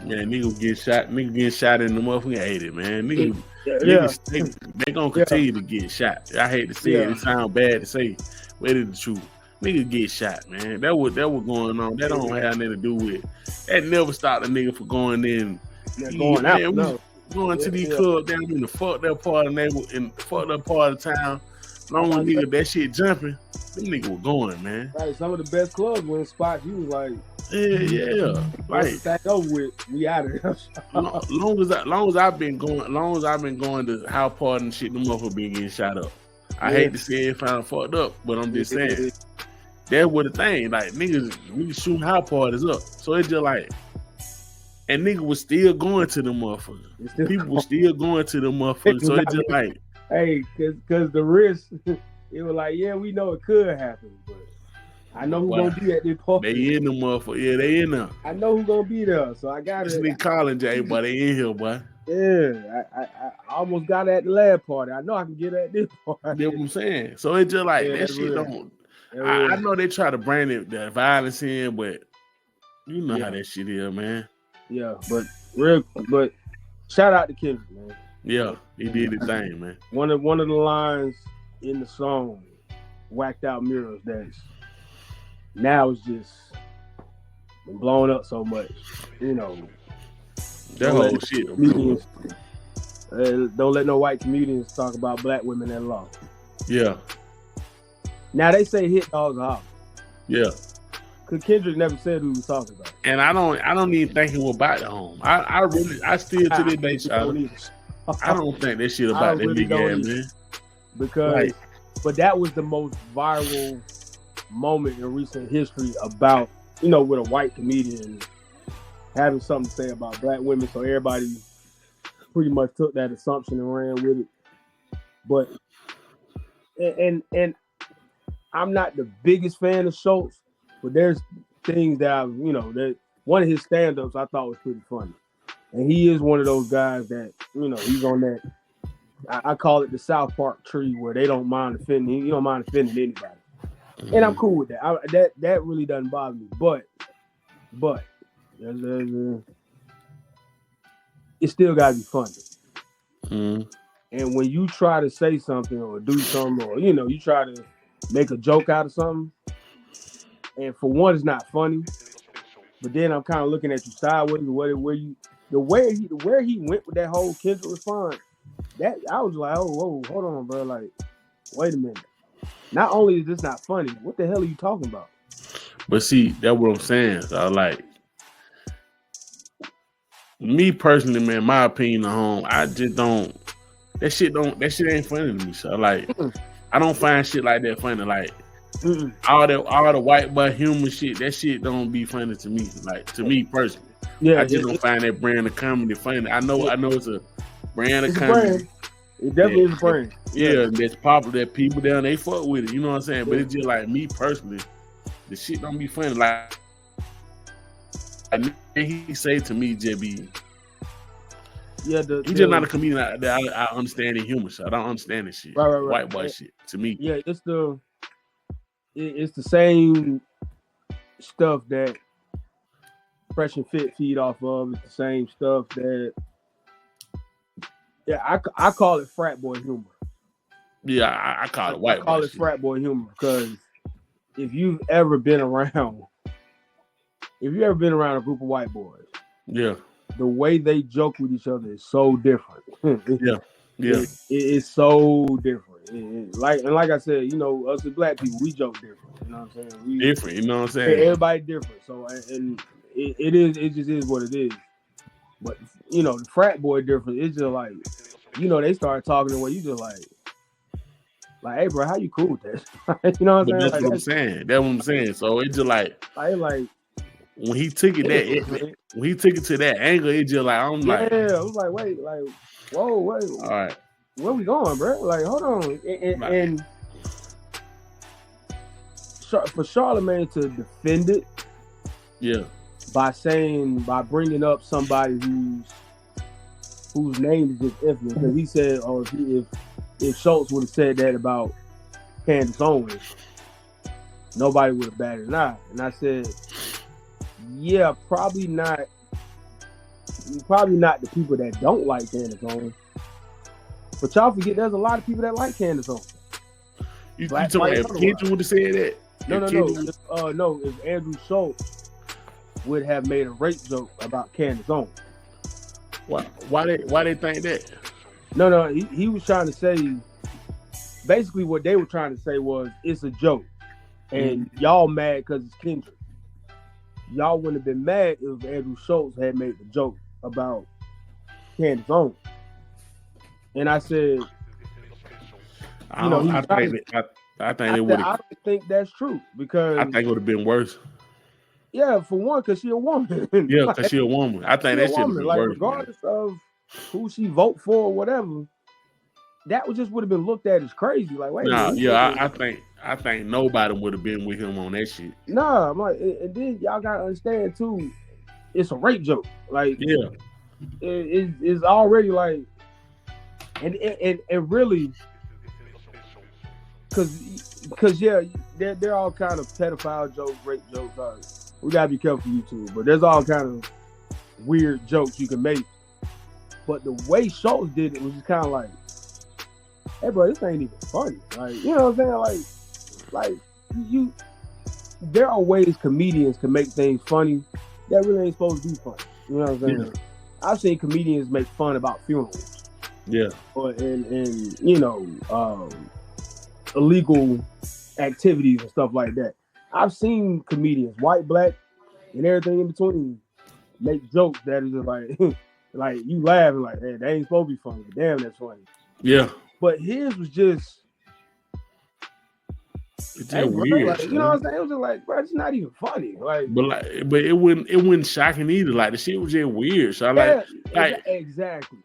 Man, niggas get shot in the motherfucking 80, man. Niggas they gonna continue to get shot. I hate to say it. It sounds bad to say, but it is the truth. Niggas get shot, man. That was going on. That don't have nothing to do with. That never stopped a nigga from going in. Going out. Going to these clubs down in the fucked up part of the fucked up part of town. Long as nigga that shit jumping, them niggas were going, man. Right, some of the best clubs were in spots you was like, yeah. Like back over with, we out of here. long as I've been going to house party and shit, them motherfuckers been getting shot up. I hate to say it found fucked up, but I'm just saying that was the thing. Like niggas shooting house parties up. So it's just like, and niggas was still going to the motherfuckers. People were still going to the motherfuckers. So it's just like, hey, cause the risk, it was like, yeah, we know it could happen, but I know who's gonna be at this party. They in the motherfucker. Yeah, they in there. I know who's gonna be there, so I got it. This calling Jay, boy, they in here, boy. Yeah, I almost got at the lab party. I know I can get at this party. That's what I'm saying. So it's just like that shit don't. I know they try to bring it that violence in, but you know how that shit is, man. Yeah, but shout out to Kendrick, man. Yeah, he did his thing, man. One of the lines in the song, "Whacked Out Mirrors," that's now it's just been blown up so much. You know, that whole shit. Don't let no white comedians talk about black women at law. Yeah. Now they say hit dogs are hot. Yeah. Cause Kendrick never said who he was talking about. And I don't even think he was about the home. I still to this day, I don't think that shit about that nigga, man. Because, but that was the most viral moment in recent history about, you know, with a white comedian having something to say about black women. So everybody pretty much took that assumption and ran with it. But, and I'm not the biggest fan of Schultz, but there's things that that one of his stand-ups I thought was pretty funny. And he is one of those guys that, you know, he's on that, I call it the South Park tree where they don't mind offending, you don't mind offending anybody. Mm-hmm. And I'm cool with that. That really doesn't bother me. But it still got to be funny. Mm-hmm. And when you try to say something or do something, or, you know, you try to make a joke out of something, and for one, it's not funny. But then I'm kind of looking at you sideways, where he went with that whole Kendrick response. That I was like, oh, hold on, bro. Like, wait a minute. Not only is this not funny, what the hell are you talking about? But see, that's what I'm saying. So like, me personally, man, my opinion on home, I just don't. That shit ain't funny to me. So like, I don't find shit like that funny. Like. All the white boy humor shit, that shit don't be funny to me. Like, to me personally, I just don't find that brand of comedy funny. I know it's a brand of comedy. It definitely is a brand. Yeah, that's popular. That people down they fuck with it. You know what I'm saying? But it's just like me personally, the shit don't be funny. Like he say to me, JB. Yeah, he's just not a comedian that I understand the humor. So I don't understand this shit. Right. White boy shit to me. Yeah, it's the same stuff that Fresh and Fit feed off of. It's the same stuff that, I call it frat boy humor. Yeah, I call it white boy. I call it frat boy humor because if you've ever been around a group of white boys, yeah, the way they joke with each other is so different. It's so different. Like I said, you know, us as black people, we joke different. You know what I'm saying? We different. You know what I'm saying? Everybody different. So and it just is what it is. But you know, the frat boy different. It's just like, you know, they start talking the way you just like, hey, bro, how you cool with that? You know what I'm saying? That's what I'm saying. That's what I'm saying. So it's just like when he took it when he took it to that angle, it just like I'm like, yeah, I was like, wait, like, whoa, wait, all right, where we going, bro? Like, hold on, and for Charlemagne to defend it, by bringing up somebody whose name is just infamous, because he said, oh, if Shultz would have said that about Candace Owens, nobody would have batted an eye. And I said, yeah, probably not the people that don't like Candace Owens. But y'all forget there's a lot of people that like Candace Owens. You talking about if Kendrick would have said that? No. If Andrew Shultz would have made a rape joke about Candace Owens. Why they think that? No, he was trying to say, basically what they were trying to say was, it's a joke. And y'all mad because it's Kendrick. Y'all wouldn't have been mad if Andrew Shultz had made the joke about Candace Owens. And I said, I think it would have. I don't think that's true, because I think it would have been worse. Yeah, for one, because she a woman. Yeah, because she a woman. I think that should have been worse. Regardless of who she vote for or whatever, that would have been looked at as crazy. Like, wait. I think nobody would have been with him on that shit. Nah, I'm like, and then y'all gotta understand too, it's a rape joke. Like, it's already like, and really, because they're all kind of pedophile jokes, rape jokes. We gotta be careful YouTube, but there's all kind of weird jokes you can make. But the way Shultz did it was just kind of like, hey, bro, this ain't even funny. Like, you know what I'm saying? Like there are ways comedians can make things funny that really ain't supposed to be funny. You know what I'm saying? Yeah. I've seen comedians make fun about funerals. Yeah. And you know, illegal activities and stuff like that. I've seen comedians, white, black, and everything in between, make jokes that is just like, like you laugh and like, hey, they ain't supposed to be funny. But damn, that's funny. Yeah. But his was just, it's just weird. Like, you know what I'm saying? It was just like, bro, it's not even funny. Like, but it wasn't shocking either. Like, the shit was just weird. So exactly.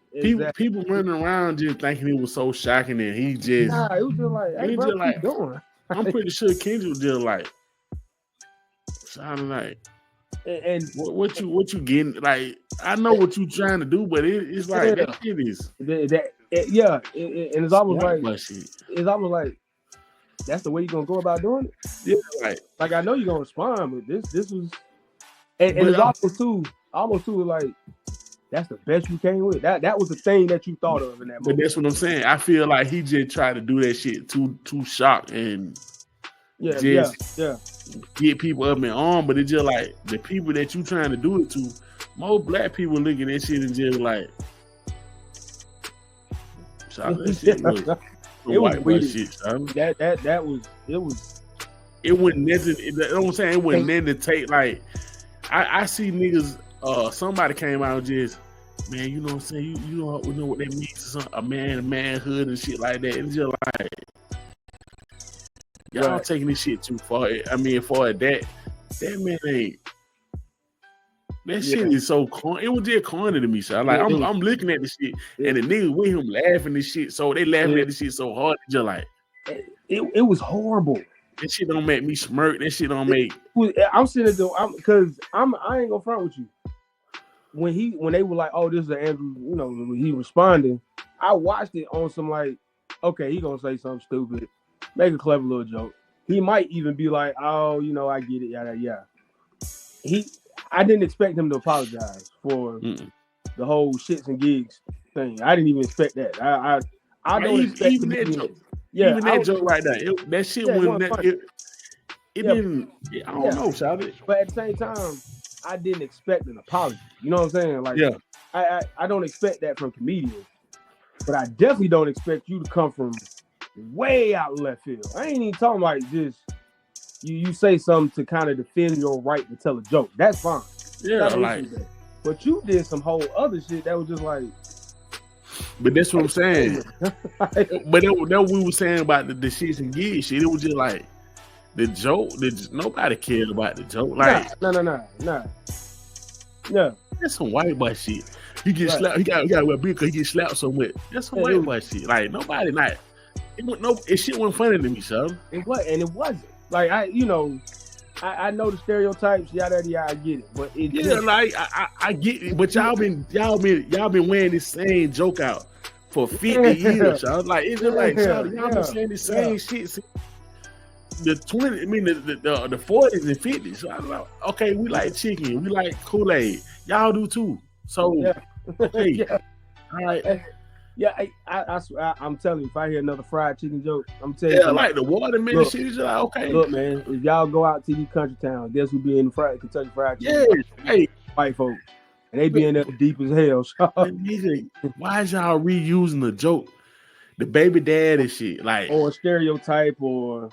People running around just thinking it was so shocking, and he just it was just like, hey, bro, what you doing? I'm pretty sure Kendrick was just like sounding like, and what you getting? Like, I know what you trying to do, but it's like that shit is and it's almost like that's the way you're gonna go about doing it. Yeah, like I know you're gonna respond, but this was, and it's almost too like, that's the best you came with. That was the thing that you thought of in that moment. But that's what I'm saying. I feel like he just tried to do that shit too shocked and get people up and on. But it's just like the people that you trying to do it to, most black people look at that shit and just like, that shit was white boy shit. That was it wasn't necessary. You know what I'm saying? It wasn't meant to take, like, I see niggas. Somebody came out and just, man, you know what I'm saying? You know what that means to a manhood and shit like that. It's just like, y'all taking this shit too far. I mean, for that man ain't. That shit is so corny. It was just corny to me, so I'm looking at the shit, and the niggas with him laughing this shit, so they laughing at this shit so hard, just like, it was horrible. That shit don't make me smirk. That shit don't make. I'm sitting there because I ain't gonna front with you. When they were like, oh, this is Andrew, you know, when he responded, I watched it on some like, okay, he gonna say something stupid, make a clever little joke. He might even be like, oh, you know, I get it, yada. I didn't expect him to apologize for the whole shits and gigs thing. I didn't even expect that. I don't expect even that joke. Yeah, even that joke right there. That shit wasn't that. It didn't. I don't know, shout it. But at the same time, I didn't expect an apology. You know what I'm saying? Like, I don't expect that from comedians. but I definitely don't expect you to come from way out left field. I ain't even talking like just you say something to kind of defend your right to tell a joke. That's fine. Yeah, like. But you did some whole other shit that was just like. But that's what I'm saying. But that we were saying about the shits and gigs shit. It was just like the joke. Nobody cared about the joke. Like nah. That's some white boy shit. He get slapped. He got to wear big because he get slapped so much. That's some white boy shit. Like nobody not. It shit wasn't funny to me, son. It wasn't. Like I know the stereotypes. Yada. I get it, but I get it. But y'all been wearing this same joke out for 50 years. Y'all. Like it's just like y'all been saying the same shit. The 20, I mean the 40s and 50s. So I'm like, okay, we like chicken, we like Kool-Aid. Y'all do too. So okay, all right. I'm telling you, if I hear another fried chicken joke, I'm telling you. Like the watermelon shit is like, okay. Look, man, if y'all go out to these country towns, guess who be in the Kentucky Fried Chicken? Yeah, hey, white folks. And they be in there deep as hell. Why is y'all reusing the joke? The baby dad and shit. Like, or a stereotype, or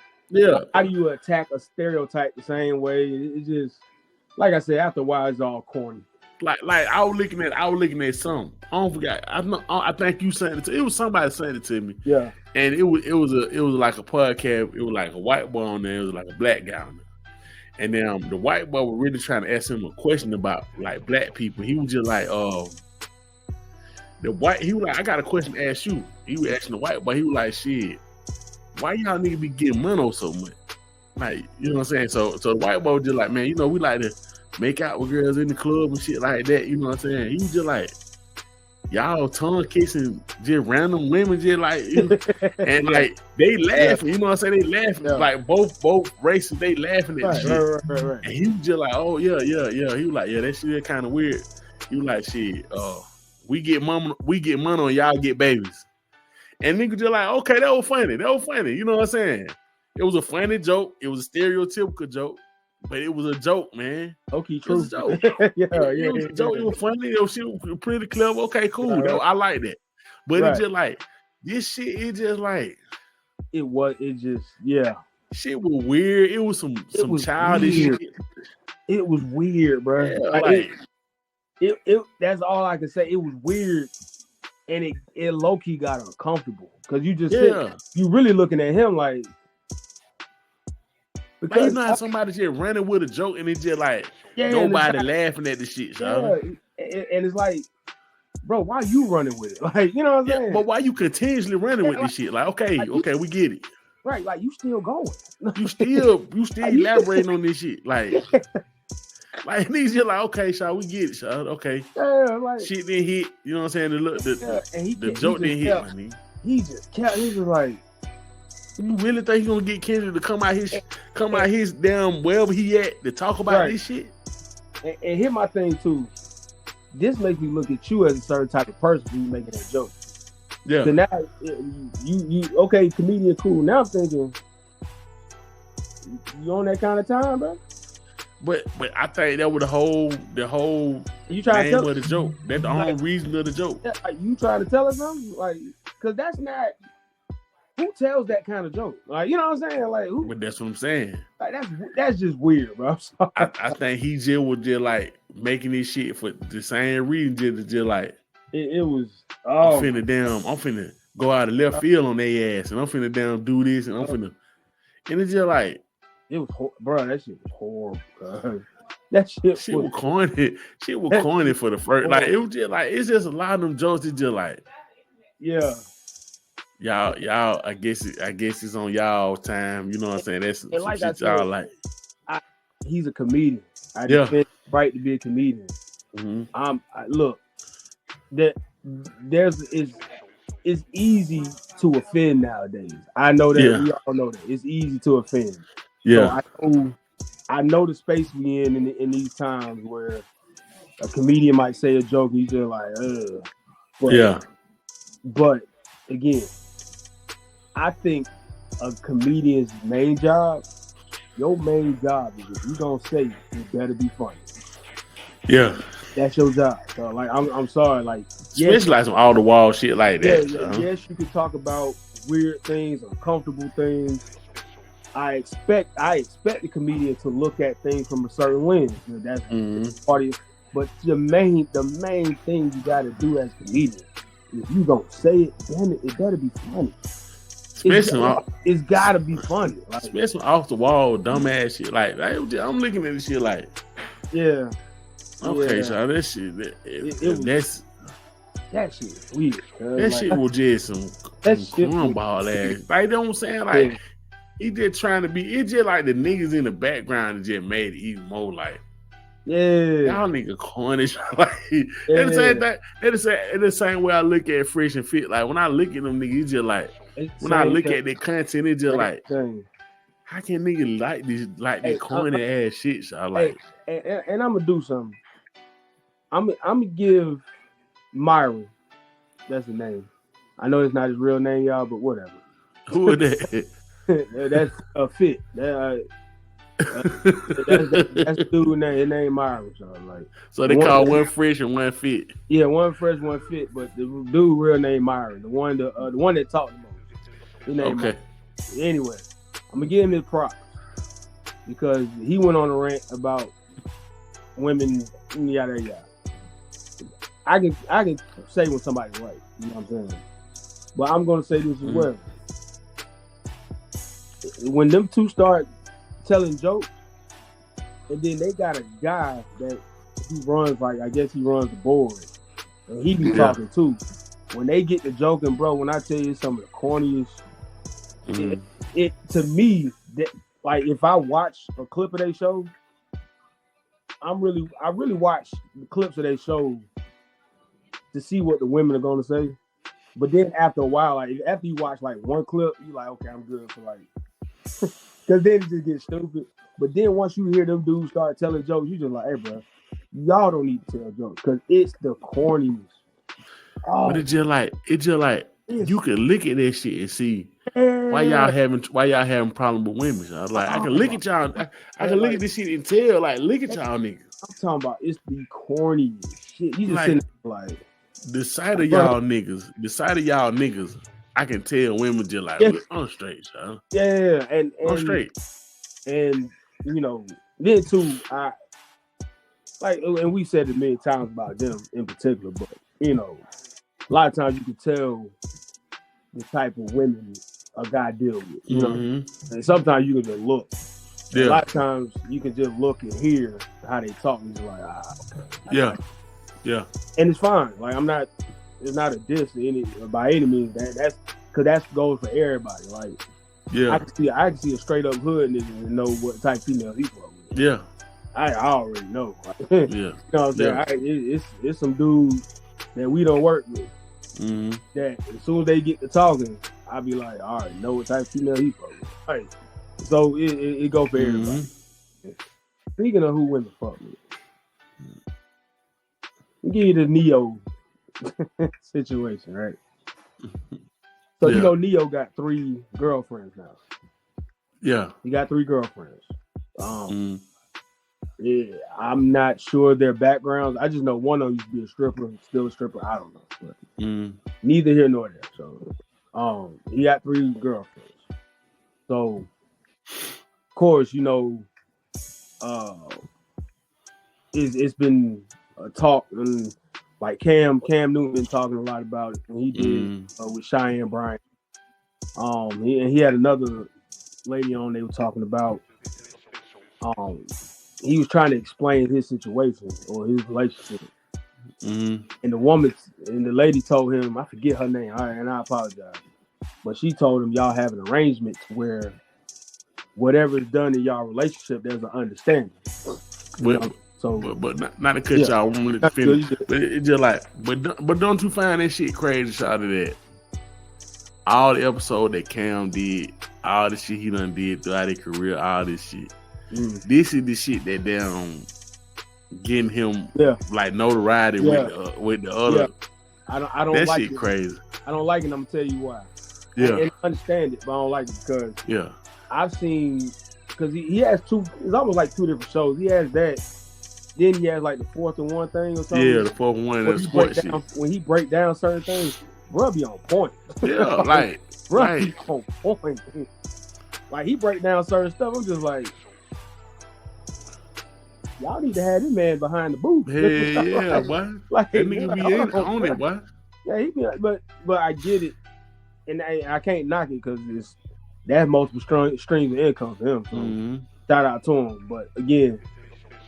how do you attack a stereotype the same way? It's just, like I said, after a while, it's all corny. Like I was looking at something. I don't forget. I think you sent it. It was somebody sent it to me. Yeah. And it was like a podcast. It was like a white boy on there. It was like a black guy on there. And then the white boy was really trying to ask him a question about like black people. He was just like, he was like, I got a question to ask you. He was asking the white boy. He was like, shit, why y'all niggas be getting money so much? Like, you know what I'm saying? So the white boy was just like, man, we like to make out with girls in the club and shit like that. You know what I'm saying? He was just like, y'all tongue kissing just random women, just like, and like they laughing. You know what I'm saying? They laughing like both races. They laughing at shit. Right. And he was just like, oh yeah. He was like, yeah, that shit kind of weird. He was like, shit, we get money on y'all get babies. And nigga just like, okay, that was funny. You know what I'm saying? It was a funny joke. It was a stereotypical joke. But it was a joke, man. Okay, true. It was a joke. It was a joke. It was funny. It was pretty clever. Okay, cool. Right. I like that. But it's just like, this shit, it just like. It just, Shit was weird. It was some childish shit. It was weird, bro. Yeah, it that's all I can say. It was weird. And it low-key got uncomfortable. Because you just you really looking at him like. Because you know how somebody just running with a joke and it's just like nobody laughing at the shit, and it's like, bro, why you running with it? Like, you know what I'm saying? But why you continuously running with this shit? Like, okay, we get it. Right, like you still going. You still elaborating on this shit. Like he's just like, okay, Shaw, we get it, Shaw. Okay. Yeah, like shit didn't hit. You know what I'm saying? The joke didn't hit, my nigga. He just like, you really think he's gonna get Kendrick to come out his damn wherever he at to talk about this shit? And here's my thing too. This makes me look at you as a certain type of person when you making that joke. Yeah. So now you okay, comedian, cool. Now I'm thinking, you on that kind of time, bro? But I think that was the whole you trying name to tell of the joke. That's the whole reason of the joke. Like, you trying to tell us something? Like, because that's not. Who tells that kind of joke? Like, you know what I'm saying? Like, who? But that's what I'm saying. Like, that's just weird, bro. I think he just was just like making this shit for the same reason. Just like it was. I'm finna go out of left field on their ass, and I'm finna do this, and and it's just like it was, bro. That shit was horrible. Bro. That shit was corny. Shit was corny for the first. Like it was just like it's just a lot of them jokes. It's just like Y'all, I guess it's on y'all time. You know what I'm saying? That's some like shit y'all like. He's a comedian. I defend his right to be a comedian. Mm-hmm. Look, it's easy to offend nowadays. I know that. We all know that it's easy to offend. Yeah. So I know the space we in these times where a comedian might say a joke and you just like, But again, I think a comedian's main job, your main job is if you're gonna say it better be funny. Yeah. That's your job. So like I'm sorry, like Especially like some all the wall shit like that. Yes, you can talk about weird things, uncomfortable things. I expect the comedian to look at things from a certain lens. That's part of. But the main thing you got to do as a comedian, if you gonna say it, damn it, it better be funny. It's got to be funny. Like, especially off the wall, dumbass shit. Like I'm looking at this shit like, yeah. Okay, so that shit, that shit is weird. That shit was just some cornball ass. Like, you know what I'm saying? Like, he just trying to be. It's just like the niggas in the background that just made it even more like. Y'all nigga cornish. Like, it's the same way I look at Fresh and Fit. Like, when I look at them niggas, it's just like, when I look at their content, it's just like, how can niggas like this corny ass shit? So like, and I'm gonna do something. I'm gonna give Myron, that's the name. I know it's not his real name, y'all, but whatever. Who is that? That's a Fit. That's the dude name. His name Myron. So they call one Fresh and one Fit. Yeah, one Fresh, one Fit. But the dude real name Myron, the one that talked the most. His name Myron. Anyway, I'm gonna give him his props because he went on a rant about women, yada yada. I can say when somebody's right, you know what I'm saying? But I'm gonna say this as well. When them two start telling jokes, and then they got a guy that he runs, like, I guess he runs the board, and he be talking too. When they get to joking, bro, when I tell you some of the corniest, it to me, that, like, if I watch a clip of their show, I really watch the clips of their show to see what the women are gonna say. But then after a while, like, after you watch like one clip, you like, okay, I'm good for like, because then it just gets stupid. But then once you hear them dudes start telling jokes, you just like, hey, bro, y'all don't need to tell jokes because it's the corniness. Oh, but it's just like you can look at that shit and see why y'all having problem with women. So like, I can look at y'all, I can look at this shit and tell, like, look at y'all niggas. I'm talking about it's the corniest shit. You just sitting like. The sight of y'all niggas, I can tell women just like, I'm straight, son. Yeah, and I'm straight. And you know, then too, I like, and we said it many times about them in particular, but you know, a lot of times you can tell the type of women a guy deal with, you know, and sometimes you can just look. Yeah. A lot of times you can just look and hear how they talk, and you're like, okay. Yeah, and it's fine. Like, it's not a diss by any means. That's because that goes for everybody. Like, I can see a straight up hood nigga and know what type of female he fuck with. Yeah, I already know. Like, you know what I'm saying? It's some dudes that we don't work with. That as soon as they get to talking, I be like, all right, know what type of female he fuck with. Right. So it go for everybody. Speaking of who women fuck with. Give you the Neo situation, right? So you know Neo got 3 girlfriends now. Yeah, he got 3 girlfriends. Yeah, I'm not sure their backgrounds. I just know one of them used to be a stripper, still a stripper. I don't know, but neither here nor there. So, he got 3 girlfriends. So, of course, you know, it's been a talk, and like Cam Newton been talking a lot about it, and he did with Cheyenne Bryant. He had another lady on. They were talking about. He was trying to explain his situation or his relationship, and the lady told him, I forget her name, and I apologize, but she told him y'all have an arrangement where whatever is done in y'all relationship, there's an understanding. So, but not to cut y'all, I wanted to finish. But it's just like, but don't you find that shit crazy out of that? All the episode that Cam did, all the shit he done did throughout his career, all this shit. This is the shit that damn getting him like notoriety with the other. I don't that like shit it. Crazy. I don't like it. I'm gonna tell you why. Yeah, I understand it, but I don't like it because I've seen, because he has 2. It's almost like 2 different shows. He has that, then he has like the 4th and 1 thing or something. Yeah, the 4th and 1 and sports shit. When he break down certain things, bro be on point. Yeah, like bro be on point. Like he break down certain stuff. I'm just like, y'all need to have this man behind the booth. Yeah, boy. Like that nigga be in on it, boy. Yeah, he be like, but I get it, and I can't knock it because that's multiple streams of income for him. So shout out to him. But again,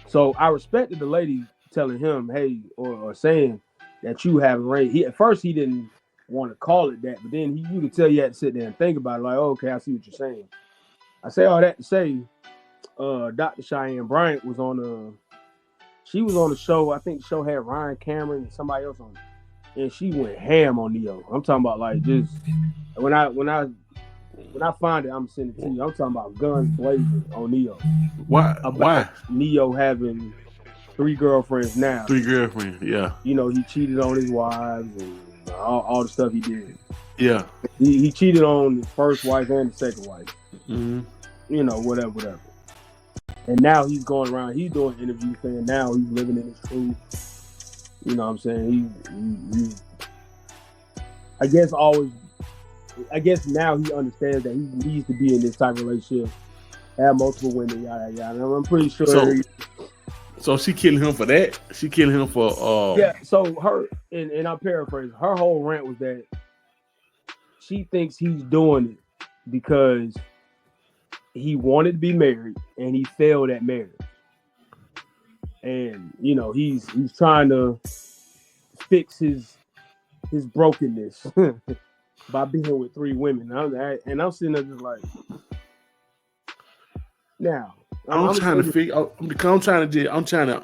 so I respected the lady telling him, hey, or saying that you haven't raised. At first he didn't want to call it that, but then you could tell you had to sit there and think about it. Like, oh, okay, I see what you're saying. I say all that to say, Dr. Cheyenne Bryant was on she was on the show. I think the show had Ryan Cameron and somebody else on it, and she went ham on Neo. I'm talking about like just when I find it, I'm sending it to you. I'm talking about guns blazing on Neo. Why? Neo having 3 girlfriends now. 3 girlfriends, yeah. You know, he cheated on his wives and all the stuff he did. Yeah. He cheated on his first wife and the second wife. Mm-hmm. You know, whatever. And now he's going around, he's doing interviews saying now he's living in his truth. You know what I'm saying? He I guess now he understands that he needs to be in this type of relationship, have multiple women, yada yada. And I'm pretty sure. So she killing him for that? She killing him for yeah. So her and I'm paraphrasing. Her whole rant was that she thinks he's doing it because he wanted to be married and he failed at marriage, and you know he's trying to fix his brokenness by being with 3 women. And I'm sitting there just like, now I'm trying to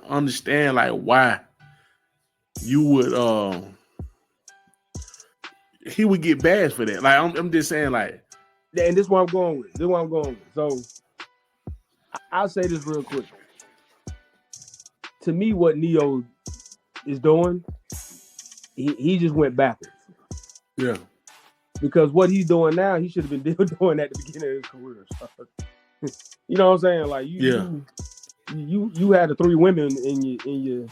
understand like why you would he would get bashed for that. Like I'm just saying like, and this is what I'm going with. So I'll say this real quick. To me, what Neo is doing, he just went backwards. Yeah. Because what he's doing now, he should have been doing at the beginning of his career. You know what I'm saying? Like you had the 3 women in your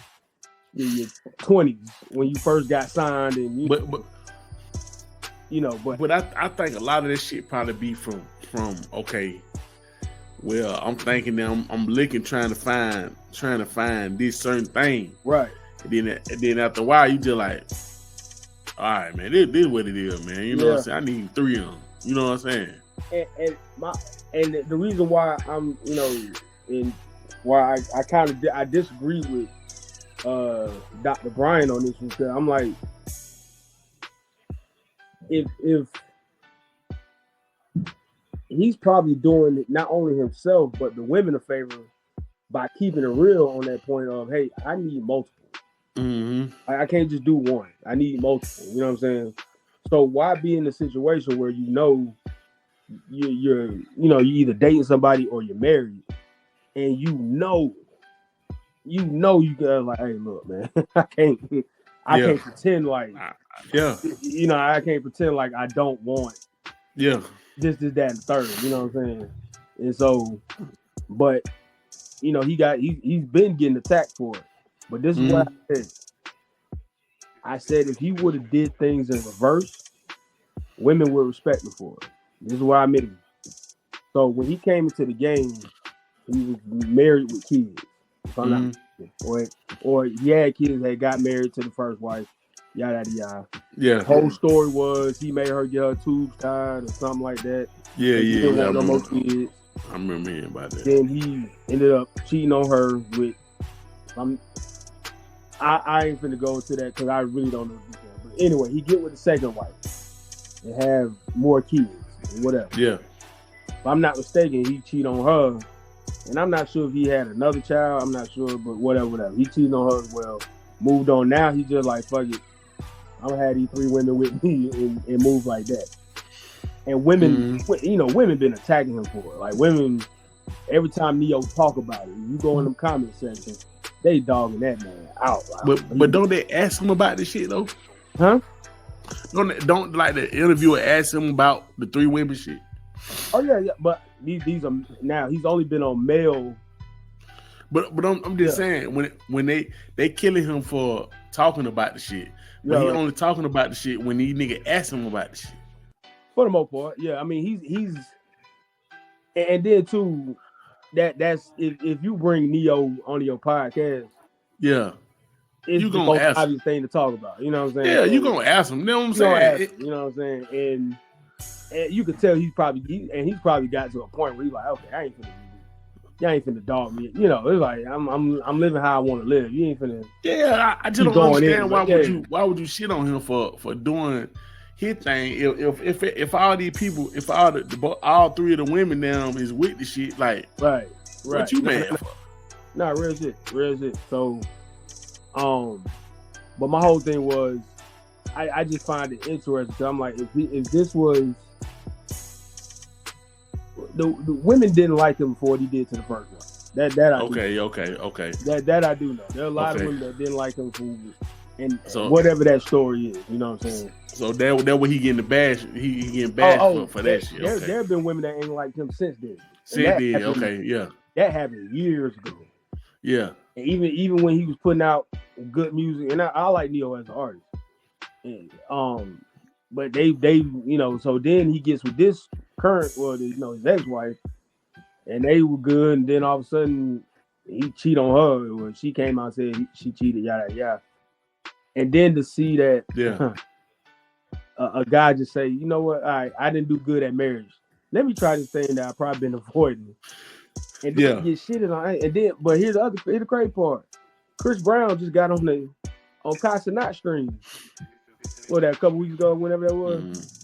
20s when you first got signed, and but I think a lot of this shit probably be from okay. Well, I'm thinking that I'm looking trying to find this certain thing. Right. And then after a while you just like, all right, man, this is what it is, man. You know what I'm saying? I need 3 of them. You know what I'm saying? And the reason why I'm, and why I disagree with Dr. Brian on this was that I'm like, if he's probably doing it not only himself but the women a favor by keeping it real on that point of, hey, I need multiple. Mm-hmm. I can't just do one. I need multiple. You know what I'm saying? So why be in a situation where you're either dating somebody or you're married, and you gotta like, hey, look, man, I can't pretend like, I can't pretend like I don't want, this, that, and third. You know what I'm saying? And so, but he's been getting attacked for it. But this is what I said. I said if he would have did things in reverse, women would respect him for it. This is why I met him. So when he came into the game, he was married with kids. If I'm not mistaken. Or he had kids that got married to the first wife, yada yada yada. Yeah. The whole story was he made her get her tubes tied or something like that. Yeah. No more kids. I remember hearing about that. Then he ended up cheating on her with I ain't finna go into that because I really don't know the details. But anyway, he get with the second wife and have more kids, whatever. Yeah. If I'm not mistaken, he cheated on her, and I'm not sure if he had another child. I'm not sure, but whatever. He cheated on her as well. Moved on. Now he's just like, fuck it, I'm gonna have these 3 women with me and move like that. And women, women been attacking him for it. Like women, every time Neo talk about it, you go in them comment sections, they dogging that man out. But don't they ask him about this shit though? Huh? Don't like the interviewer ask him about the 3 women shit? Oh yeah. But these are now he's only been on male. But I'm just saying when they killing him for talking about the shit, but he only talking about the shit when these niggas ask him about the shit. For the most part, yeah. I mean, he's and then too that's if you bring Neo onto your podcast, yeah, it's the most obvious thing to talk about. You know what I'm saying? Yeah, you gonna ask him. You know what I'm saying? You know what I'm saying? And you could tell he's probably got to a point where he's like, okay, y'all ain't finna dog me. You know, it's like I'm living how I want to live. You ain't finna. Yeah, I just don't understand why would you shit on him for doing his thing if all these people, if all three of the women down is with the shit, like right. What you mad for? Nah, real shit. So, but my whole thing was, I just find it interesting. So I'm like, if this was the women didn't like him before he did to the first one. That I okay. That I do know. There are a lot of women that didn't like him for, and so, whatever that story is, you know what I'm saying. So that way he getting the bash. He getting bashed for that shit. There have been women that ain't liked him since then. Yeah. That happened years ago. Yeah. And even when he was putting out good music, and I like Neo as an artist. And, but they you know, so then he gets with this current, his ex-wife, and they were good, and then all of a sudden he cheat on her when she came out and said she cheated, yada yada. And then to see that a guy just say, you know what, all right, I didn't do good at marriage. Let me try this thing that I've probably been avoiding. And then get shitted on. And then, but here's the crazy part. Chris Brown just got on Casanat stream. That a couple weeks ago, whenever that was. Mm-hmm.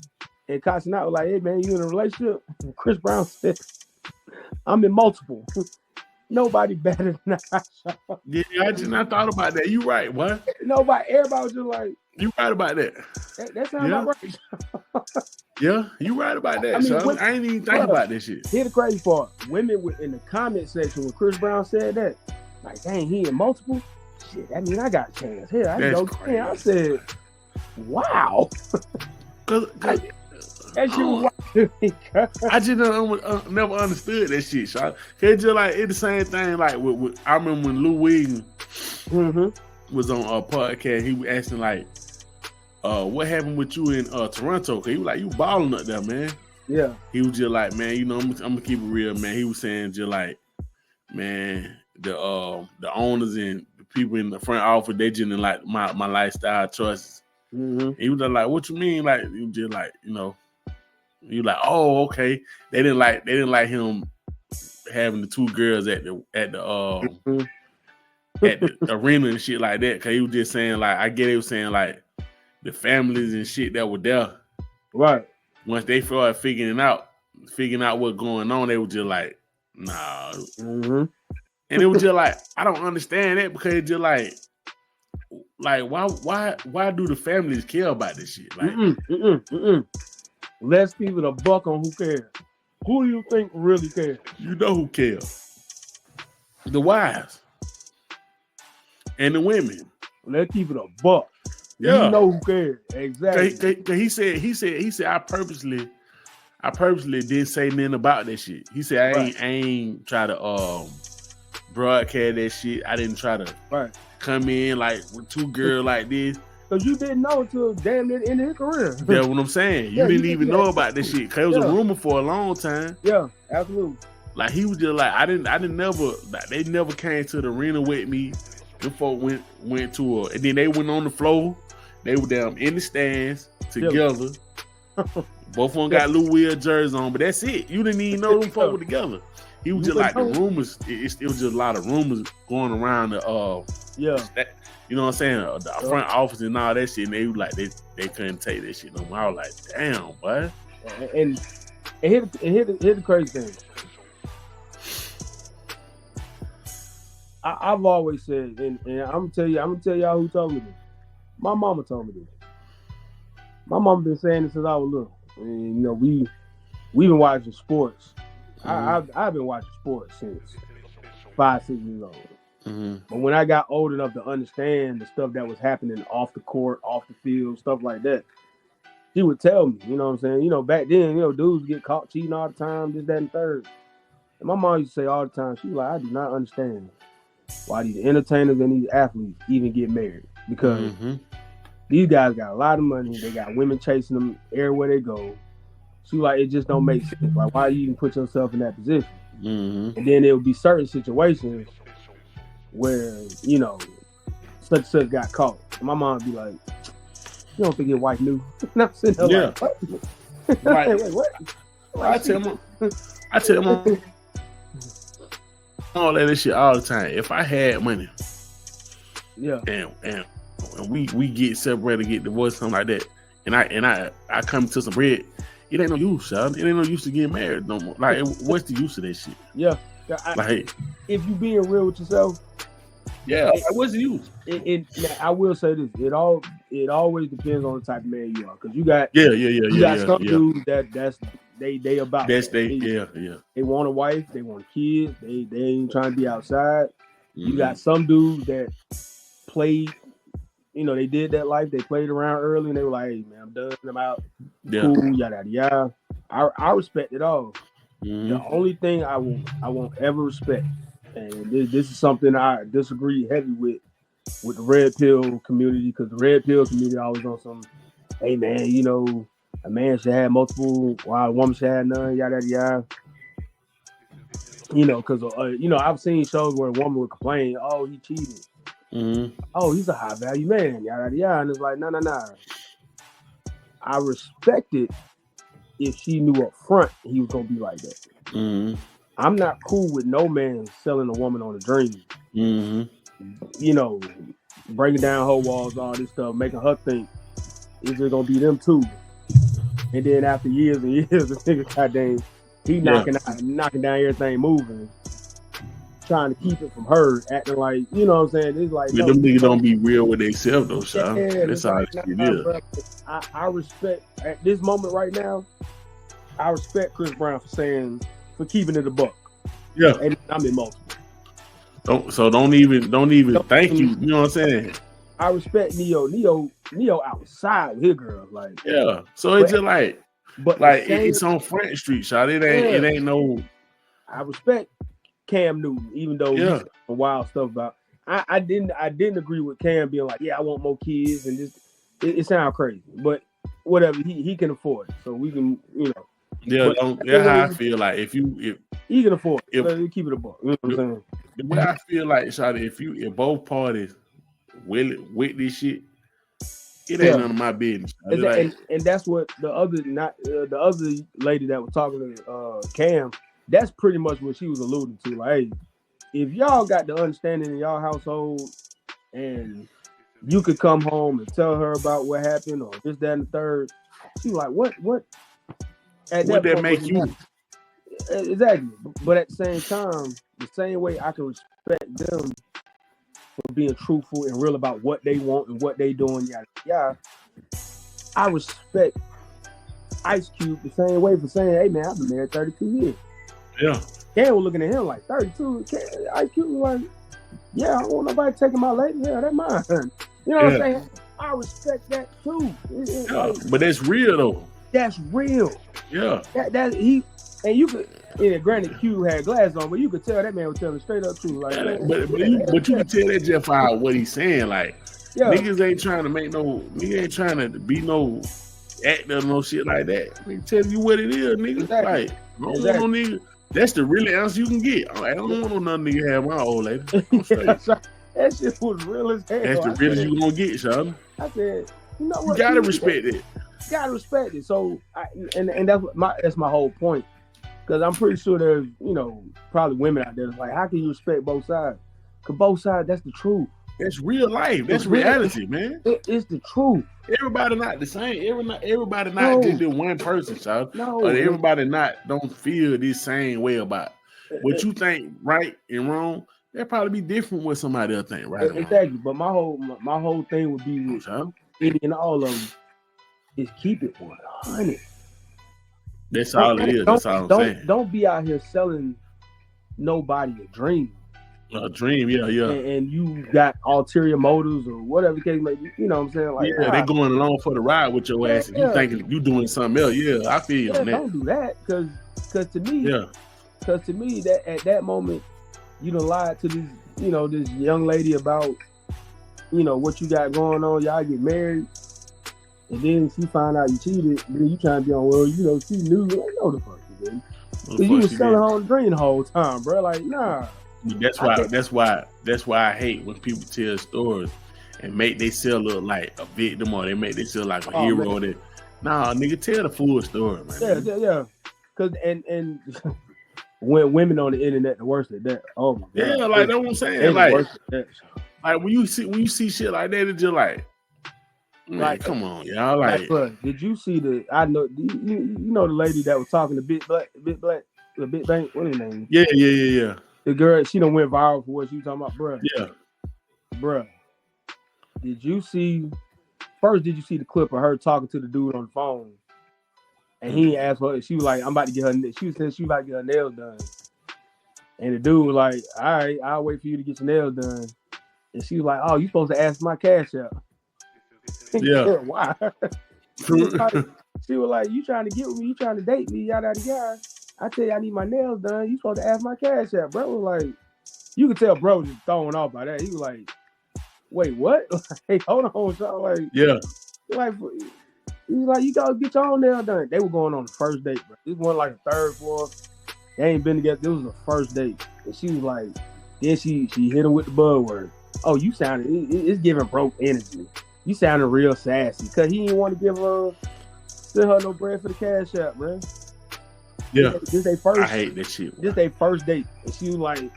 And Casanat was like, hey man, you in a relationship? And Chris Brown said, I'm in multiple. Nobody better than I. Yeah, I just not thought about that. You right, what? Everybody was just like, you right about that. That sounds about right. Yeah, you right about that. I ain't even think about this shit. Here's the crazy part. Women in the comment section when Chris Brown said that, like, dang, he in multiple? Shit, that mean I got a chance. Here, I said, wow. That shit was wild. I just never understood that shit, Sean. It's just like, it's the same thing, like, with I remember when Lou Williams was on a podcast, he was asking, like, what happened with you in Toronto? Cause he was like, you balling up there, man. Yeah. He was just like, man, you know, I'm gonna keep it real, man. He was saying just like, man, the owners and the people in the front office, they just didn't like my lifestyle choices. Mm-hmm. He was just like, what you mean? Like, he was just like, you know, you like, oh, okay. They didn't like him having the two girls at the at the arena and shit like that. Cause he was just saying, like, I get it, was saying like the families and shit that were there. Right. Once they started figuring out what's going on, they were just like, nah. Mm-hmm. And it was just like, I don't understand that, because it's just like why do the families care about this shit? Like, Let's keep it a buck on who cares. Who do you think really cares? You know who cares. The wives. And the women. Let's keep it a buck. Yeah. You know who cares. Exactly. He said I purposely didn't say nothing about that shit. He said I ain't try to broadcast that shit. I didn't try to come in like with two girls like this. Because you didn't know until damn near the end of his career. That's what I'm saying. You didn't even know about this shit. Cause it was a rumor for a long time. Yeah, absolutely. Like, he was just like, I didn't never, like, they never came to the arena with me. Them folk went to and then they went on the floor. They were down in the stands together. Both of them got Lou Will jerseys on, but that's it. You didn't even know them folk were together. He was just like the rumors. It was just a lot of rumors going around the you know what I'm saying? The front office and all that shit. And they was like, they couldn't take that shit no more. I was like, damn, boy. And here's the crazy thing. I've always said, and I'm gonna tell y'all who told me this. My mama told me this. My mama been saying this since I was little. And, you know, we've been watching sports. Mm-hmm. I've been watching sports since 5-6 years old. Mm-hmm. But when I got old enough to understand the stuff that was happening off the court, off the field, stuff like that, she would tell me, you know what I'm saying? You know, back then, you know, dudes get caught cheating all the time, this, that, and third. And my mom used to say all the time, she was like, I do not understand why these entertainers and these athletes even get married. Because these guys got a lot of money. They got women chasing them everywhere they go. So like, it just don't make sense. Like, why you even put yourself in that position? And then there would be certain situations where, you know, such and such got caught. And my mom would be like, you don't think your wife knew? And I'm sitting there like, what? Right. Wait, what? I tell them all that shit all the time. If I had money, and we get separated, get divorced, something like that, and I come to some bread, it ain't no use, y'all. It ain't no use to get married no more. Like, what's the use of that shit? Yeah. Like, if you being real with yourself, what's the use? I will say this: it always depends on the type of man you are, because you got some dudes that's they about that's that. They want a wife, they want kids, they ain't trying to be outside. You got some dudes that played, you know, they did that life, they played around early, and they were like, hey man, I'm done, I'm out, cool, yada yada. I respect it all. The only thing I won't ever respect, and this is something I disagree heavy with the red pill community, because the red pill community always on some, hey man, you know, a man should have multiple, while a woman should have none, yada yada. You know, because you know, I've seen shows where a woman would complain, oh, he cheated, oh, he's a high value man, yada yada, and it's like, no. I respect it if she knew up front he was gonna be like that. I'm not cool with no man selling a woman on a dream. You know, breaking down her walls, all this stuff, making her think it's just gonna be them two. And then after years and years, the nigga, goddamn, he knocking down everything moving, trying to keep it from her, acting like, you know what I'm saying? It's like, but them niggas don't be real with themselves though, Sean. That's how it is. I respect, at this moment right now, I respect Chris Brown for keeping it a buck. Yeah. And I'm in multiple. Don't even thank you. You know what I'm saying? I respect Neo outside with his girl. Like, yeah. So it's just like, but like it's on French Street, shot. It ain't no. I respect Cam Newton, even though he's some wild stuff about. I didn't agree with Cam being like, I want more kids, and just it sounds crazy, but whatever, he can afford it, so we can, you know. Yeah, that's how I feel. Like if he can afford it, so you keep it a buck. You know what I'm saying? The way I feel like, Shawty, if both parties with this shit, it ain't none of my business. And that's what the other lady that was talking to Cam, that's pretty much what she was alluding to. Like, hey, if y'all got the understanding in y'all household, and you could come home and tell her about what happened or this, that, and the third, she was like, what? At what that make you? Exactly. But at the same time, the same way I can respect them for being truthful and real about what they want and what they doing, yada. I respect Ice Cube the same way for saying, hey man, I've been married 32 years. Yeah. Cam was looking at him like 32. Ice Cube was like, I don't want nobody taking my lady. Yeah, that's mine. You know what I'm saying? I respect that too. But that's real though. That's real. Yeah. That he, and you could, granted Q had glasses on, but you could tell that man was telling straight up too. Like, but you can tell that just by what he's saying. Like, niggas ain't trying to nigga ain't trying to be no actor or no shit like that. They tell you what it is, nigga. Exactly. Like, I don't want no nigga. That's the real answer you can get. I don't want no none nigga have my old lady. That shit was real as hell. That's the realest you gonna get, Sean. I said, you know what? You gotta respect it. Gotta respect it. So, and that's my whole point. Because I'm pretty sure there's, probably women out there that's like, how can you respect both sides? Because both sides, that's the truth. That's real life. That's reality, man. It's the truth. Everybody not the same. Everybody not just the one person, child. No. Or everybody don't feel this same way about what you think right and wrong. That probably be different what somebody else think right. Exactly. But my whole thing would be with any and all of them is keep it 100. That's all it is. That's all I'm saying. Don't be out here selling nobody a dream. A dream, yeah. And you got ulterior motives or whatever the case may be. You know what I'm saying? Like, they going along for the ride with your ass, and you thinking you doing something else. Yeah, I feel you on that. Don't do that, because to me, that at that moment, you done lied to this young lady about, what you got going on. Y'all get married. And then she find out you cheated. Then you trying to be on, well, she knew. Like, no, the fuck you didn't. Because you was selling her on the dream the whole time, bro. Like, nah. That's why I hate when people tell stories and make they sell look like a victim or they make they sell like a hero. That nah, nigga, tell the full story, man. Yeah. Cause and when women on the internet the worst at that. Oh my god. Yeah, like that's what I'm saying. Like when you see shit like that, it's just like. Man, like, come on, y'all. Like, did you see I know you know the lady that was talking to Big Black, the Big Bang, what her name? Yeah. The girl, she done went viral for what you talking about, bruh. Yeah, bruh. Did you see the clip of her talking to the dude on the phone? And he asked her, she was like, I'm about to get her. She said she was about to get her nails done. And the dude was like, all right, I'll wait for you to get your nails done. And she was like, oh, you supposed to ask my cash out. Yeah. Why? She was like, you trying to get with me? You trying to date me? Yada yada yada. I tell you, I need my nails done. You supposed to ask my cash out. Bro was like, you could tell bro was just thrown off by that. He was like, wait, what? Like, hold on, so like, yeah. Like, he was like, you gotta get your own nails done. They were going on the first date, bro. This wasn't like a third, fourth. They ain't been together. This was the first date, and she was like, then she hit him with the buzzword. Oh, you sounded. It's giving broke energy. You sounded real sassy because he didn't want to send her no bread for the cash out, man. Yeah, this they first. I hate that shit. This they first date, and she was like,